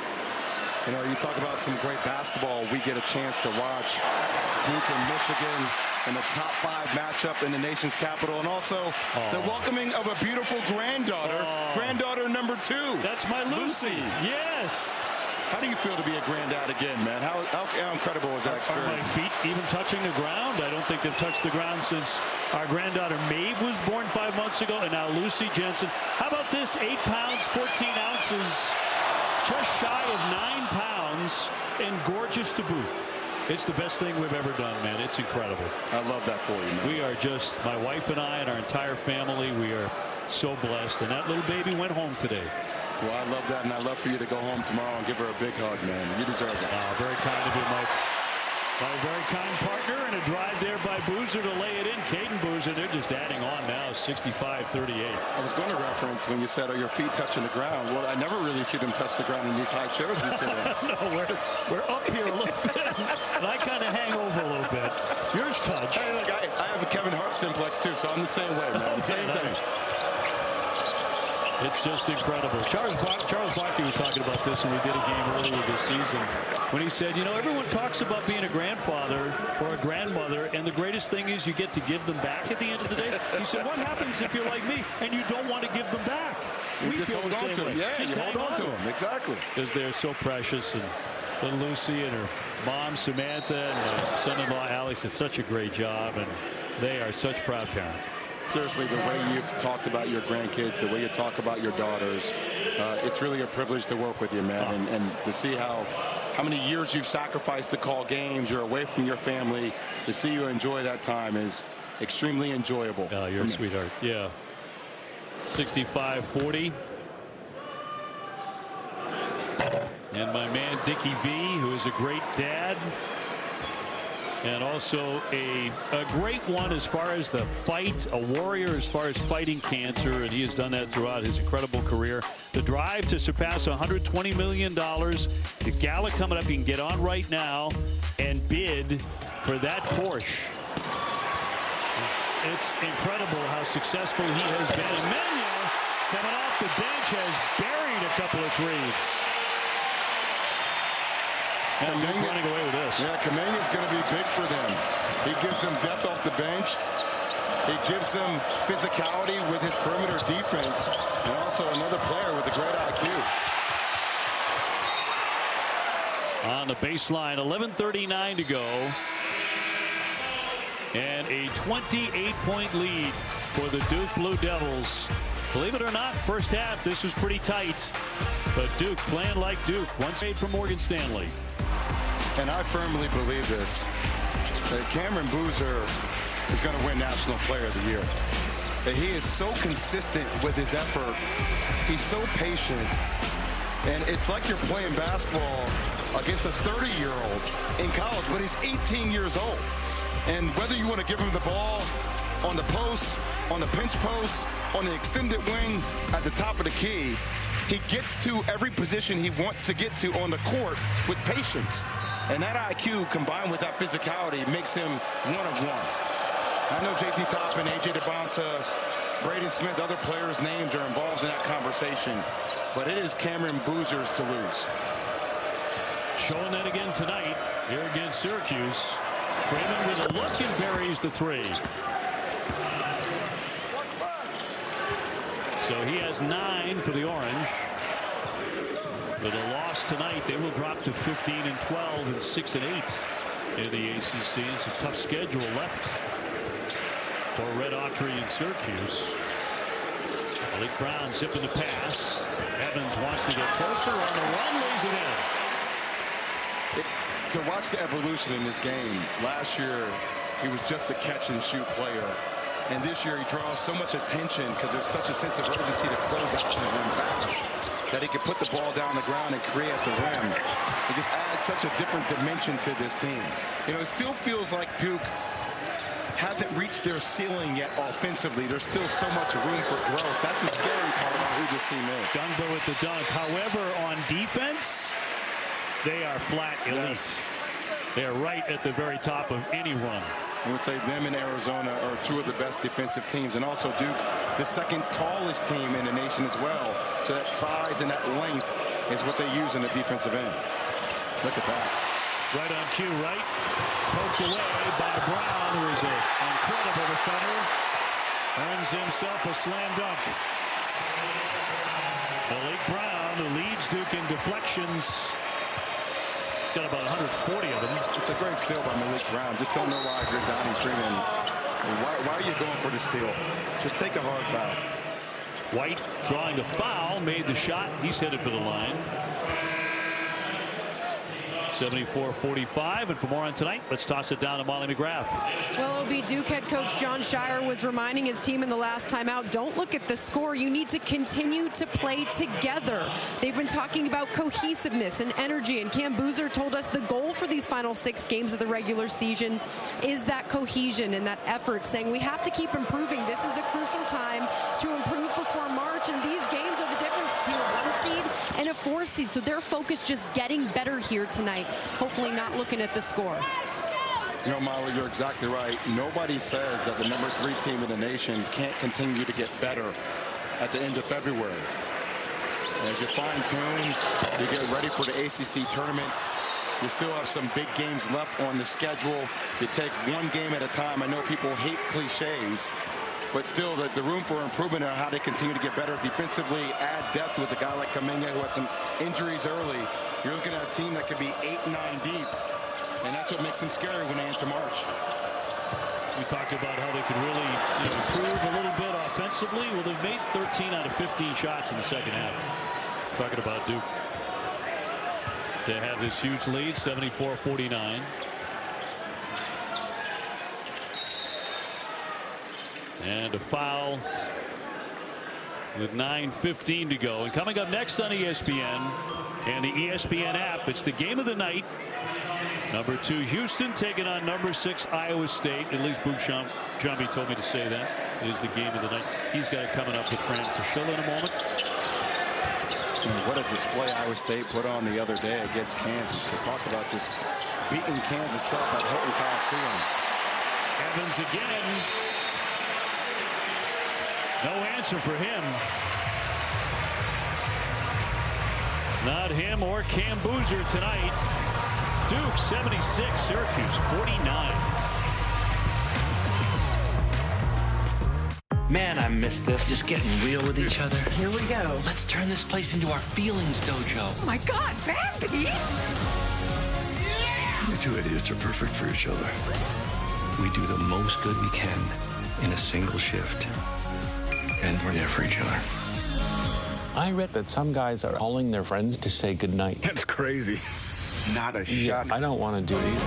You know, you talk about some great basketball. We get a chance to watch Duke and Michigan in the top 5 matchup in the nation's capital, and also the welcoming of a beautiful granddaughter, granddaughter #2.
That's my Lucy. Yes.
How do you feel to be a granddad again, man? How incredible is that experience?
Are my feet even touching the ground? I don't think they've touched the ground since our granddaughter Maeve was born 5 months ago, and now Lucy Jensen. How about this? 8 pounds, 14 ounces, just shy of 9 pounds, and gorgeous to boot. It's the best thing we've ever done, man. It's incredible.
I love that for you, man.
We are just, my wife and I and our entire family, we are so blessed. And that little baby went home today.
Well, I love that, and I'd love for you to go home tomorrow and give her a big hug, man. You deserve it.
Very kind of you, Mike. My very kind partner, and a drive there by Boozer to lay it in. Caden Boozer, they're just adding on now, 65-38.
I was going to reference when you said, are your feet touching the ground? Well, I never really see them touch the ground in these high chairs we sit in.
No, we're up here a little bit, and I kind of hang over a little bit. Yours touch.
Hey, look, I have a Kevin Hart simplex, too, so I'm the same way, man. The same thing.
It's just incredible. Charles Barkley was talking about this when we did a game earlier this season, when he said, you know, everyone talks about being a grandfather or a grandmother, and the greatest thing is you get to give them back at the end of the day. He said, what happens if you're like me and you don't want to give them back?
You just hold on to them. Yeah, you hold on to them. Exactly.
Because they're so precious. And little Lucy and her mom, Samantha, and her son-in-law, Alex, did such a great job, and they are such proud parents.
Seriously, the way you've talked about your grandkids, the way you talk about your daughters, it's really a privilege to work with you, man, and to see how many years you've sacrificed to call games. You're away from your family. To see you enjoy that time is extremely enjoyable.
Oh, you're a sweetheart. Yeah. 65-40. And my man Dickie V, who is a great dad. And also a great one as far as the fight, a warrior as far as fighting cancer, and he has done that throughout his incredible career. The drive to surpass $120 million. The gala coming up. You can get on right now and bid for that Porsche. It's incredible how successful he has been. Emmanuel, coming off the bench, has buried a couple of threes. And Duke running away with this.
Yeah, Kamanya's going to be big for them. He gives them depth off the bench. He gives them physicality with his perimeter defense. And also another player with a great IQ.
On the baseline, 11:39 to go. And a 28-point lead for the Duke Blue Devils. Believe it or not, first half, this was pretty tight. But Duke playing like Duke. One save from Morgan Stanley.
And I firmly believe this, that Cameron Boozer is going to win National Player of the Year. That he is so consistent with his effort. He's so patient. And it's like you're playing basketball against a 30-year-old in college, but he's 18 years old. And whether you want to give him the ball on the post, on the pinch post, on the extended wing, at the top of the key, he gets to every position he wants to get to on the court with patience. And that IQ combined with that physicality makes him one of one. I know JT Toppin, AJ DeBonta, Braden Smith, other players' names are involved in that conversation. But it is Cameron Boozer's to lose.
Showing that again tonight here against Syracuse. Freeman with a look and buries the three. So he has 9 for the Orange. With a loss tonight, they will drop to 15-12 and 6-8 in the ACC. And some tough schedule left for Red Autry and Syracuse. Malik Brown zipping the pass. Evans wants to get closer on the run, lays it in.
To watch the evolution in this game, last year he was just a catch and shoot player. And this year he draws so much attention because there's such a sense of urgency to close out the rim pass that he can put the ball down the ground and create at the rim. It just adds such a different dimension to this team. You know, it still feels like Duke hasn't reached their ceiling yet offensively. There's still so much room for growth. That's the scary part about who this team is.
Dunbar with the dunk. However, on defense, they are flat elite.
Yes.
They are right at the very top of any run.
I would say them and Arizona are two of the best defensive teams, and also Duke, the second tallest team in the nation as well. So that size and that length is what they use in the defensive end. Look at that.
Right on cue, right? Poked away by Brown, who is an incredible defender. Earns himself a slam dunk. Malik Brown, who leads Duke in deflections. He's got about 140 of them.
It's a great steal by Malik Brown. Just don't know why if you're Donnie Freeman. Why are you going for the steal? Just take a hard foul.
White drawing a foul, made the shot. He's headed for the line. 74-45, and for more on tonight, let's toss it down to Molly McGrath.
Well, it'll be Duke head coach John Shire was reminding his team in the last timeout, don't look at the score. You need to continue to play together. They've been talking about cohesiveness and energy, and Cam Boozer told us the goal for these final 6 games of the regular season is that cohesion and that effort, saying we have to keep improving. This is a crucial time to improve before March, and these games are the difference between a 1 seed and a 4 seed. So their focus just getting better here tonight. Hopefully not looking at the score.
You know, Molly, you're exactly right. Nobody says that the number 3 team in the nation can't continue to get better at the end of February. As you fine-tune, you get ready for the ACC tournament. You still have some big games left on the schedule. You take one game at a time. I know people hate cliches, but still the room for improvement on how they continue to get better defensively, add depth with a guy like Kuminga who had some injuries early. You're looking at a team that could be 8-9 deep, and that's what makes them scary when they enter March.
We talked about how they could really improve a little bit offensively. Well, they've made 13 out of 15 shots in the second half. Talking about Duke to have this huge lead, 74-49. And a foul with 9:15 to go. And coming up next on ESPN and the ESPN app, it's the game of the night. Number 2 Houston taking on number 6 Iowa State. At least Jambi told me to say that. It is the game of the night. He's got it coming up with Fran Fraschilla in a moment.
What a display Iowa State put on the other day against Kansas. So talk about this beating Kansas up at Hilton Coliseum.
Evans again. No answer for him. Not him or Cam Boozer tonight. Duke 76, Syracuse 49.
Man, I miss this. Just getting real with each other. Here we go. Let's turn this place into our feelings dojo.
Oh my God, Bambi! Yeah!
You two idiots are perfect for each other. We do the most good we can in a single shift. And we're there for each other.
I read that some guys are calling their friends to say goodnight.
That's crazy.
Not a shot. I don't want to do it either.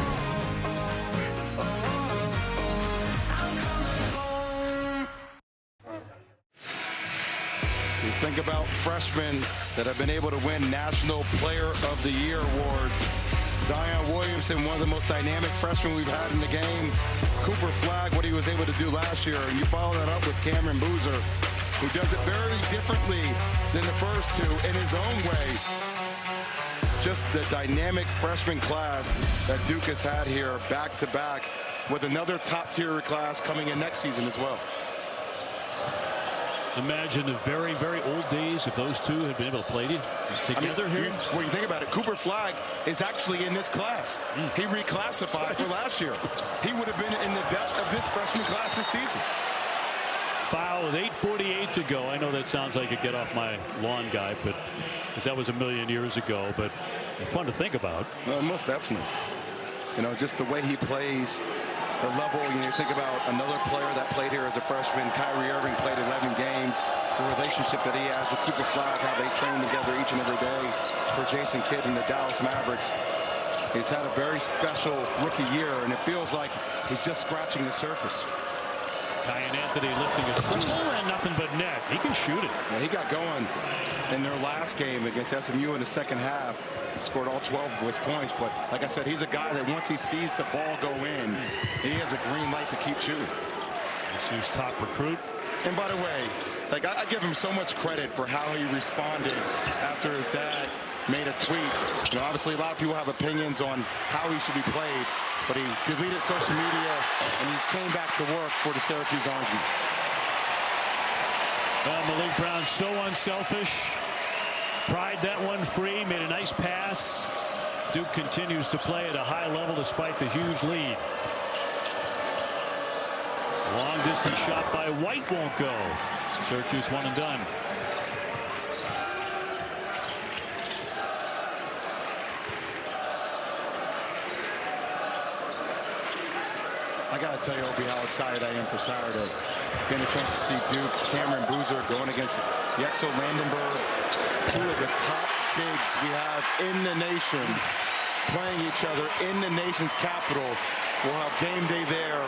You think about freshmen that have been able to win National Player of the Year awards. Zion Williamson, one of the most dynamic freshmen we've had in the game. Cooper Flagg, what he was able to do last year. And you follow that up with Cameron Boozer, who does it very differently than the first 2 in his own way. Just the dynamic freshman class that Duke has had here back-to-back with another top-tier class coming in next season as well.
Imagine the very, very old days if those two had been able to play together here.
When you think about it, Cooper Flagg is actually in this class. He reclassified for last year. He would have been in the depth of this freshman class this season.
Foul with 8:48 to go. I know that sounds like a get off my lawn guy, but because that was a million years ago, but fun to think about.
Well, most definitely. You know, just the way he plays the level. You think about another player that played here as a freshman. Kyrie Irving played 11 games. The relationship that he has with Cooper Flagg, how they train together each and every day. For Jason Kidd and the Dallas Mavericks, he's had a very special rookie year, and it feels like he's just scratching the surface.
Kyan Anthony lifting a triple and nothing but net. He can shoot it.
Yeah, he got going in their last game against SMU in the second half. He scored all 12 of his points, but like I said, he's a guy that once he sees the ball go in, he has a green light to keep shooting.
SU's top recruit.
And by the way, like I give him so much credit for how he responded after his dad made a tweet. You know, obviously a lot of people have opinions on how he should be played, but he deleted social media and he's came back to work for the Syracuse Orange.
Well, Malik Brown so unselfish. Pried that one free, made a nice pass. Duke continues to play at a high level despite the huge lead. Long distance shot by White won't go. Syracuse one and done.
I got to tell you, Opie, how excited I am for Saturday. Getting a chance to see Duke, Cameron Boozer going against Yexo Landenberg, two of the top bigs we have in the nation, playing each other in the nation's capital. We'll have game day there.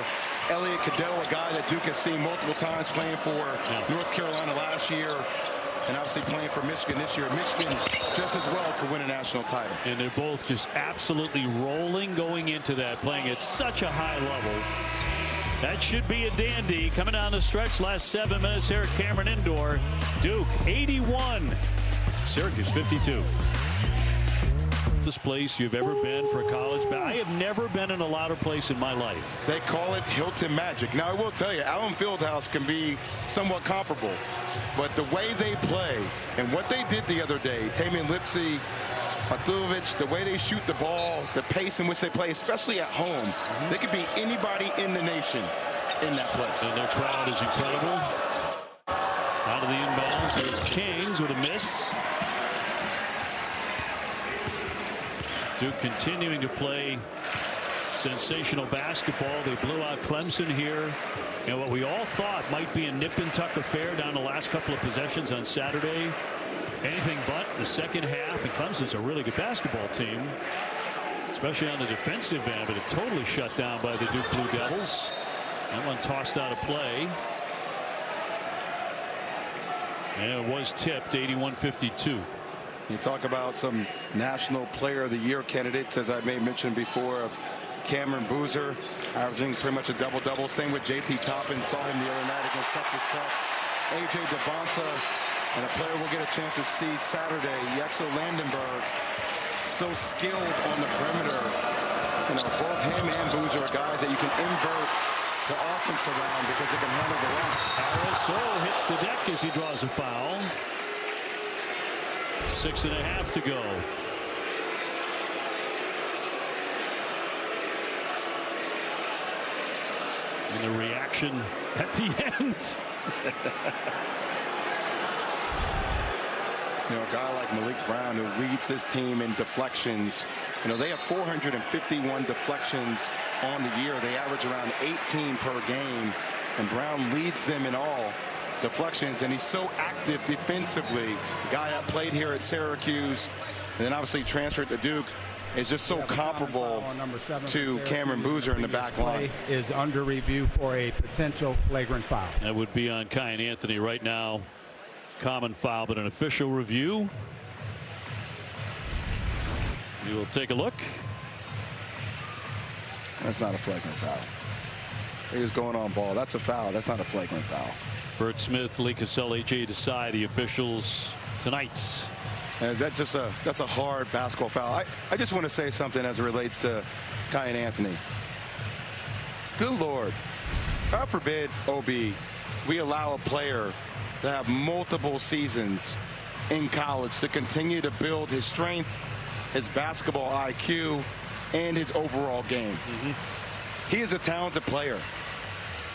Elliot Cadell, a guy that Duke has seen multiple times playing for North Carolina last year, and obviously playing for Michigan this year. Michigan just as well could win a national title. And
they're both just absolutely rolling going into that, playing at such a high level. That should be a dandy. Coming down the stretch, last 7 minutes here at Cameron Indoor. Duke 81, Syracuse 52. This place you've ever been for a college basketball. I have never been in a louder place in my life.
They call it Hilton Magic. Now I will tell you, Allen Fieldhouse can be somewhat comparable, but the way they play and what they did the other day, Tamian Lipsey, Matulovic, the way they shoot the ball, the pace in which they play, especially at home, they could be anybody in the nation in that place.
And their crowd is incredible. Out of the inbounds, there's Kings with a miss. Duke continuing to play sensational basketball. They blew out Clemson here. And what we all thought might be a nip-and-tuck affair down the last couple of possessions on Saturday. Anything but the second half. And Clemson's a really good basketball team, especially on the defensive end, but it totally shut down by the Duke Blue Devils. That one tossed out of play. And it was tipped 81-52.
You talk about some National Player of the Year candidates, as I may mention before, of Cameron Boozer, averaging pretty much a double-double. Same with JT Toppin. Saw him the other night against Texas Tech. AJ DeBonsa, and a player we'll get a chance to see Saturday, Yexo Landenberg, so skilled on the perimeter. You know, both him and Boozer are guys that you can invert the offense around because they can handle the rock.
Harris hits the deck as he draws a foul. 6.5 to go. And the reaction at the end.
You know, a guy like Malik Brown, who leads his team in deflections. You know, they have 451 deflections on the year. They average around 18 per game, and Brown leads them in all deflections, and he's so active defensively. The guy that played here at Syracuse and then obviously transferred to Duke is just so comparable to Cameron Boozer in the back line.
Is under review for a potential flagrant foul.
That would be on Kyan Anthony right now. Common foul, but an official review. We will take a look.
That's not a flagrant foul. He was going on ball. That's a foul. That's not a flagrant foul.
Bert Smith, Lee Caselli, Jay Desai, the officials tonight.
And that's a hard basketball foul. I just want to say something as it relates to Kyan Anthony. Good Lord. God forbid, OB, we allow a player to have multiple seasons in college to continue to build his strength, his basketball IQ, and his overall game. He is a talented player.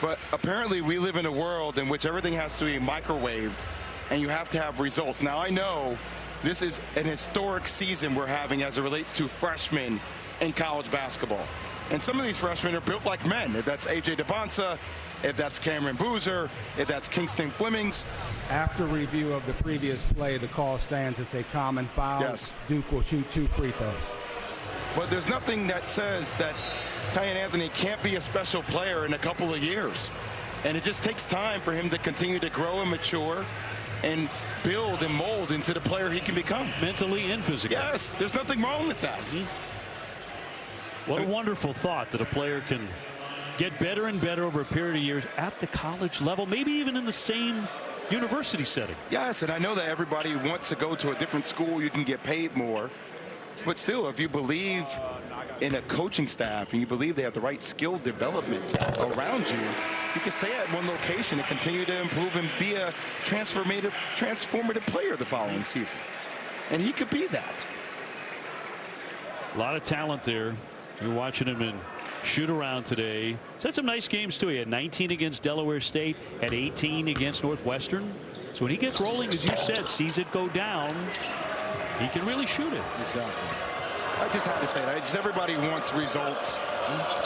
But apparently we live in a world in which everything has to be microwaved and you have to have results. Now I know this is an historic season we're having as it relates to freshmen in college basketball. And some of these freshmen are built like men. If that's A.J. DeBonsa, if that's Cameron Boozer, if that's Kingston Flemings.
After review of the previous play, the call stands as a common foul.
Yes.
Duke will shoot 2 free throws.
But there's nothing that says that Kiyan Anthony can't be a special player in a couple of years. And it just takes time for him to continue to grow and mature and build and mold into the player he can become.
Mentally and physically.
Yes, there's nothing wrong with that.
What a wonderful thought that a player can get better and better over a period of years at the college level, maybe even in the same university setting.
Yes, and I know that everybody wants to go to a different school. You can get paid more. But still, if you believe in a coaching staff and you believe they have the right skill development around you, you can stay at one location and continue to improve and be a transformative player the following season. And he could be that.
A lot of talent there. You're watching him in shoot around today. He's had some nice games too. He had 19 against Delaware State, had 18 against Northwestern. So when he gets rolling, as you said, sees it go down, he can really shoot it.
Exactly. I just had to say that. Just everybody wants results.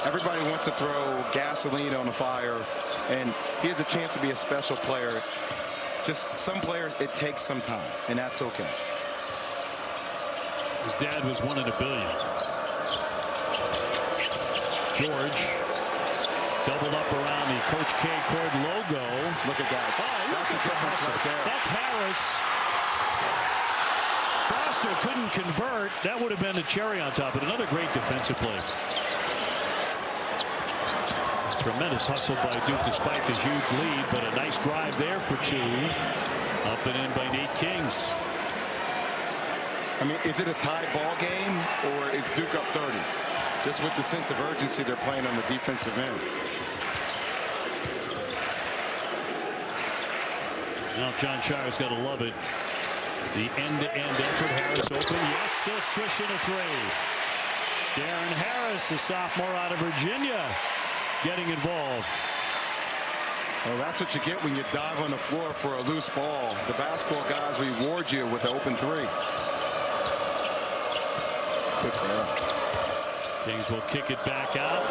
Everybody wants to throw gasoline on the fire. And he has a chance to be a special player. Just some players, it takes some time, and that's okay.
His dad was 1 in a billion. George doubled up around the Coach K Cord logo.
Look at that.
Oh,
that's the difference right there.
That's Harris. Foster couldn't convert. That would have been a cherry on top, but another great defensive play. Tremendous hustle by Duke despite the huge lead, but a nice drive there for 2. Up and in by Nate Kings.
I mean, is it a tie ball game or is Duke up 30? Just with the sense of urgency they're playing on the defensive end.
Now John Shire's got to love it. The end-to-end effort. Harris open. Yes, still swishing a 3. Darren Harris, the sophomore out of Virginia, getting involved.
Well, that's what you get when you dive on the floor for a loose ball. The basketball guys reward you with the open 3. Good grab.
Kings will kick it back out.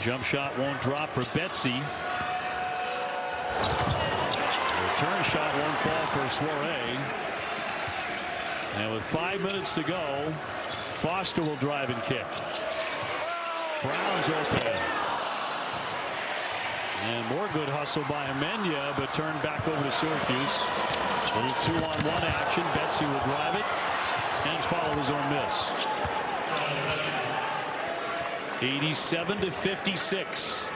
Jump shot won't drop for Betsy. Return shot won't fall for Soiree. And with 5 minutes to go, Foster will drive and kick. Brown's open. And more good hustle by Amenya, but turned back over to Syracuse. A little 2-on-1 action. Betsy will drive it and follow his own miss. 87-56.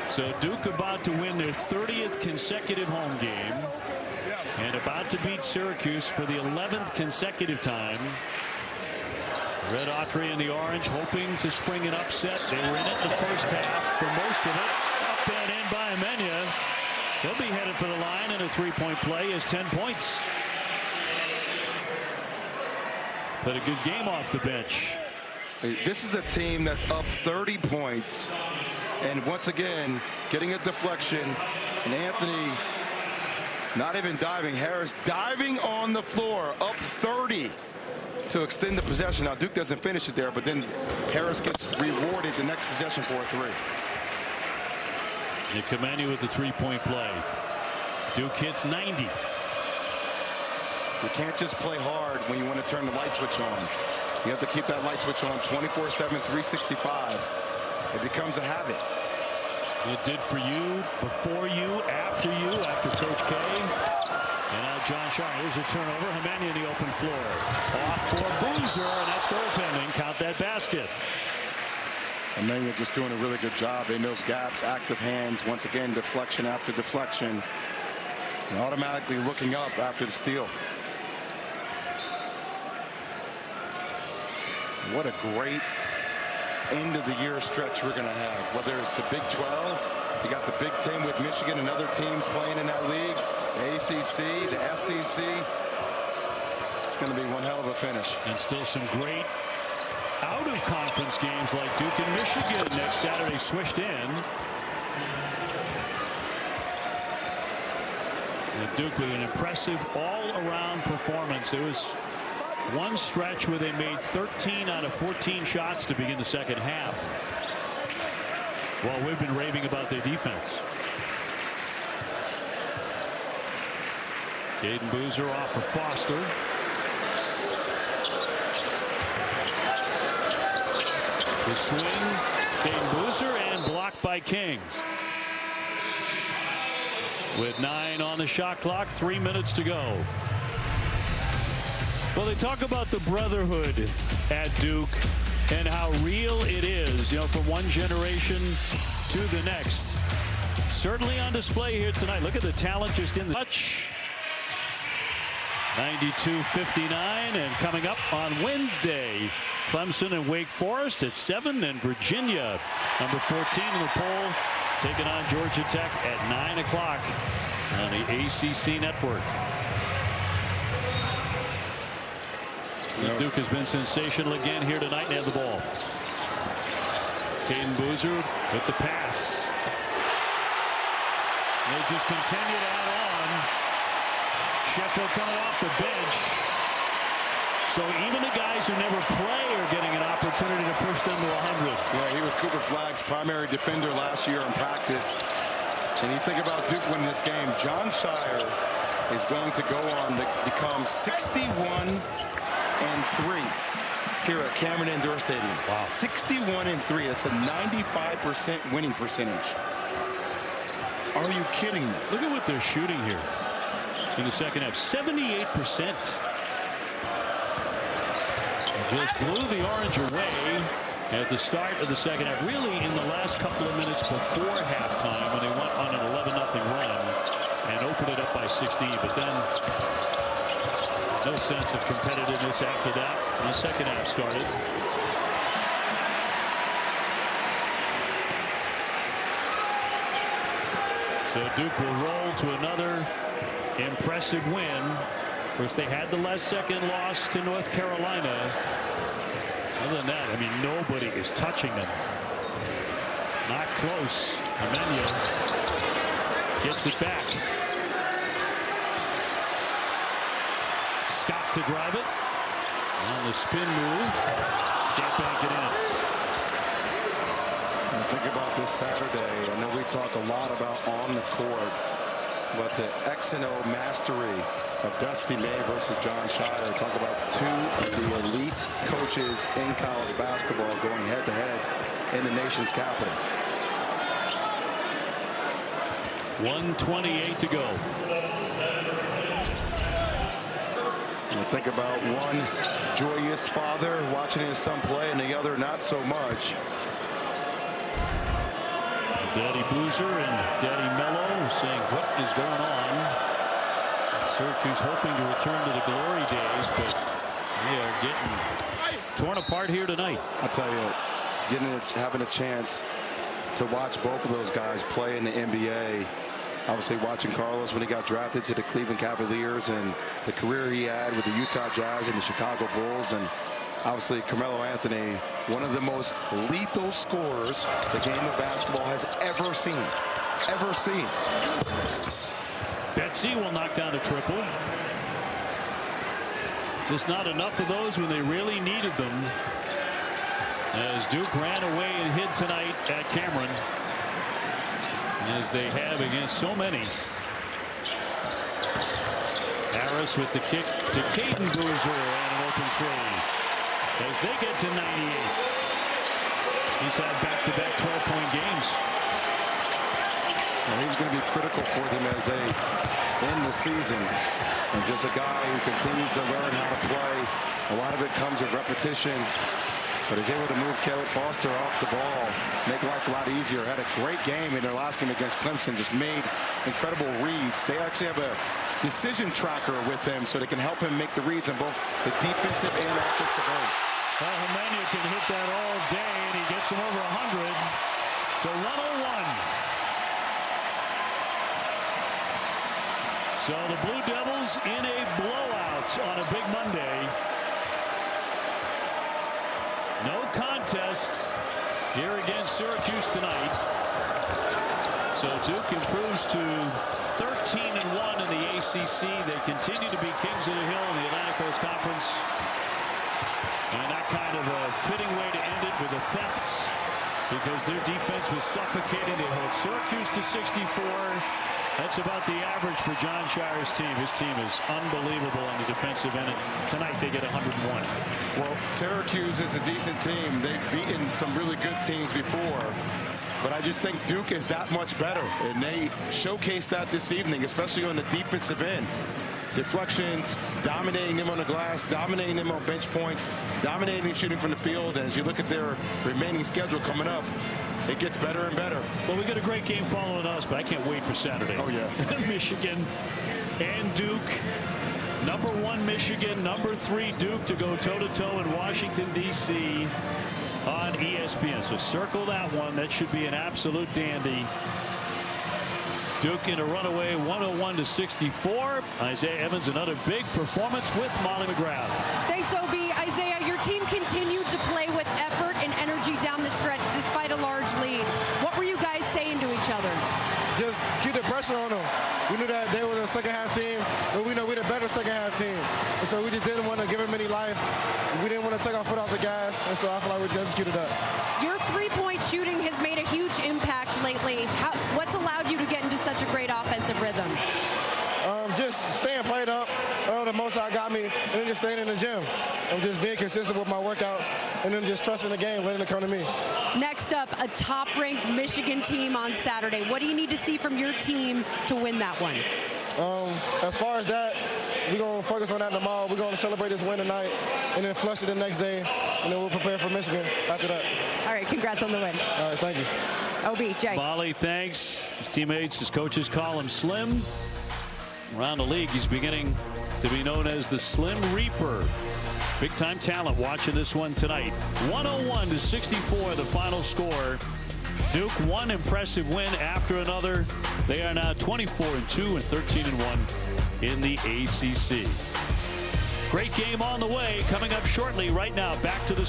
So Duke about to win their 30th consecutive home game and about to beat Syracuse for the 11th consecutive time. Red Autry and the Orange hoping to spring an upset. They were in it in the first half for most of it. Up and in by Amenya. They'll be headed for the line, and a 3-point play is 10 points. But a good game off the bench.
This is a team that's up 30 points. And once again, getting a deflection. And Anthony not even diving. Harris diving on the floor, up 30 to extend the possession. Now, Duke doesn't finish it there, but then Harris gets rewarded the next possession for a 3.
Nikamani with the 3-point play. Duke hits 90.
You can't just play hard when you want to turn the light switch on. You have to keep that light switch on 24/7, 365. It becomes a habit.
It did for you, before you, after Coach K. And now John Shire. Here's a turnover. Hamani in the open floor. Off for Boozer, and that's goaltending. Count that basket.
And then you're just doing a really good job in those gaps. Active hands. Once again, deflection after deflection. And automatically looking up after the steal. What a great end of the year stretch we're going to have. Whether it's the Big 12, you got the Big 10 with Michigan and other teams playing in that league, the ACC, the SEC. It's going to be one hell of a finish.
And still some great out-of-conference games like Duke and Michigan next Saturday swished in. And Duke with an impressive all-around performance. It was one stretch where they made 13 out of 14 shots to begin the second half. Well, we've been raving about their defense. Caden Boozer off for Foster. The swing, Caden Boozer, and blocked by Kings. With 9 on the shot clock, 3 minutes to go. Well, they talk about the brotherhood at Duke and how real it is, you know, from one generation to the next. Certainly on display here tonight. Look at the talent just in the touch. 92-59, and coming up on Wednesday, Clemson and Wake Forest at 7, and Virginia, number 14 in the poll, taking on Georgia Tech at 9 o'clock on the ACC network. Duke has been sensational again here tonight and have the ball. Caden Boozer with the pass. They just continue to add on. Sheffield coming off the bench. So even the guys who never play are getting an opportunity to push them to 100.
Yeah, he was Cooper Flagg's primary defender last year in practice. And you think about Duke winning this game, John Shire is going to go on to become 61-3 here at Cameron Indoor Stadium. Wow. 61-3. That's a 95% winning percentage. Are you kidding me?
Look at what they're shooting here in the second half. 78%. Just blew the Orange away at the start of the second half. Really in the last couple of minutes before halftime when they went on an 11-0 run and opened it up by 16. But then no sense of competitiveness after that when the second half started. So Duke will roll to another impressive win. Of course, they had the last second loss to North Carolina. Other than that, I mean, nobody is touching them. Not close. Amenya gets it back. Scott to drive it. On the spin move. Can't bank it in.
Think about this Saturday. I know we talk a lot about on the court, but the X and O mastery of Dusty May versus John Shire. Talk about two of the elite coaches in college basketball going head to head in the nation's capital.
1:28 to go.
And think about one joyous father watching his son play and the other not so much.
Daddy Boozer and Daddy Mello saying what is going on. Syracuse hoping to return to the glory days, but they are getting torn apart here tonight.
I tell you, having a chance to watch both of those guys play in the NBA. Obviously watching Carlos when he got drafted to the Cleveland Cavaliers and the career he had with the Utah Jazz and the Chicago Bulls, and obviously Carmelo Anthony, one of the most lethal scorers the game of basketball has ever seen. Ever seen.
Betsy will knock down a triple. Just not enough of those when they really needed them. As Duke ran away and hid tonight at Cameron, as they have against so many. Harris with the kick to Caden Boozer and an open three. As they get to 98. He's had back-to-back 12-point games.
Well, he's going to be critical for them as they end the season. And just a guy who continues to learn how to play. A lot of it comes with repetition. But is able to move Caleb Foster off the ball, make life a lot easier. Had a great game in their last game against Clemson. Just made incredible reads. They actually have a decision tracker with him so they can help him make the reads on both the defensive and offensive end.
Well, Amenya can hit that all day, and he gets him over 100 to 101. So the Blue Devils in a blowout on a big Monday. No contests here against Syracuse tonight. So Duke improves to 13-1 in the ACC. They continue to be kings of the hill in the Atlantic Coast Conference. And that kind of a fitting way to end it with the thefts, because their defense was suffocating. They hold Syracuse to 64. That's about the average for John Shire's team. His team is unbelievable on the defensive end. Tonight they get 101.
Well, Syracuse is a decent team. They've beaten some really good teams before. But I just think Duke is that much better. And they showcased that this evening, especially on the defensive end. Deflections, dominating them on the glass, dominating them on bench points, dominating shooting from the field. And as you look at their remaining schedule coming up, it gets better and better.
Well, we got a great game following us, but I can't wait for Saturday.
Oh, yeah.
Michigan and Duke. Number 1 Michigan, number 3 Duke to go toe-to-toe in Washington, D.C. on ESPN. So circle that one. That should be an absolute dandy. Duke in a runaway 101-64. Isaiah Evans, another big performance with Molly McGrath.
Thanks, OB. Isaiah, your team continued to play with effort and energy down the stretch despite a large lead. What were you guys saying to each other?
Just keep the pressure on them. We knew that they were the second-half team, but we know we're the better second-half team. And so we just didn't want to give them any life. We didn't want to take our foot off the gas, and so I feel like we just executed that.
Your three-point shooting has made a huge impact lately. What's allowed you to get into such a great offensive rhythm?
Just staying played up. The most I got me, and then just staying in the gym. I'm just being consistent with my workouts, and then just trusting the game, letting it come to me.
Next up, a top-ranked Michigan team on Saturday. What do you need to see from your team to win that one?
As far as that, we're going to focus on that tomorrow. We're going to celebrate this win tonight, and then flush it the next day, and then we'll prepare for Michigan after that.
All right, congrats on the win.
All right, thank you.
OB,
Molly, thanks. His teammates, his coaches call him Slim. Around the league, he's beginning to be known as the Slim Reaper. Big-time talent watching this one tonight. 101-64, the final score. Duke, one impressive win after another. They are now 24-2 and 13-1 in the ACC. Great game on the way. Coming up shortly right now. Back to the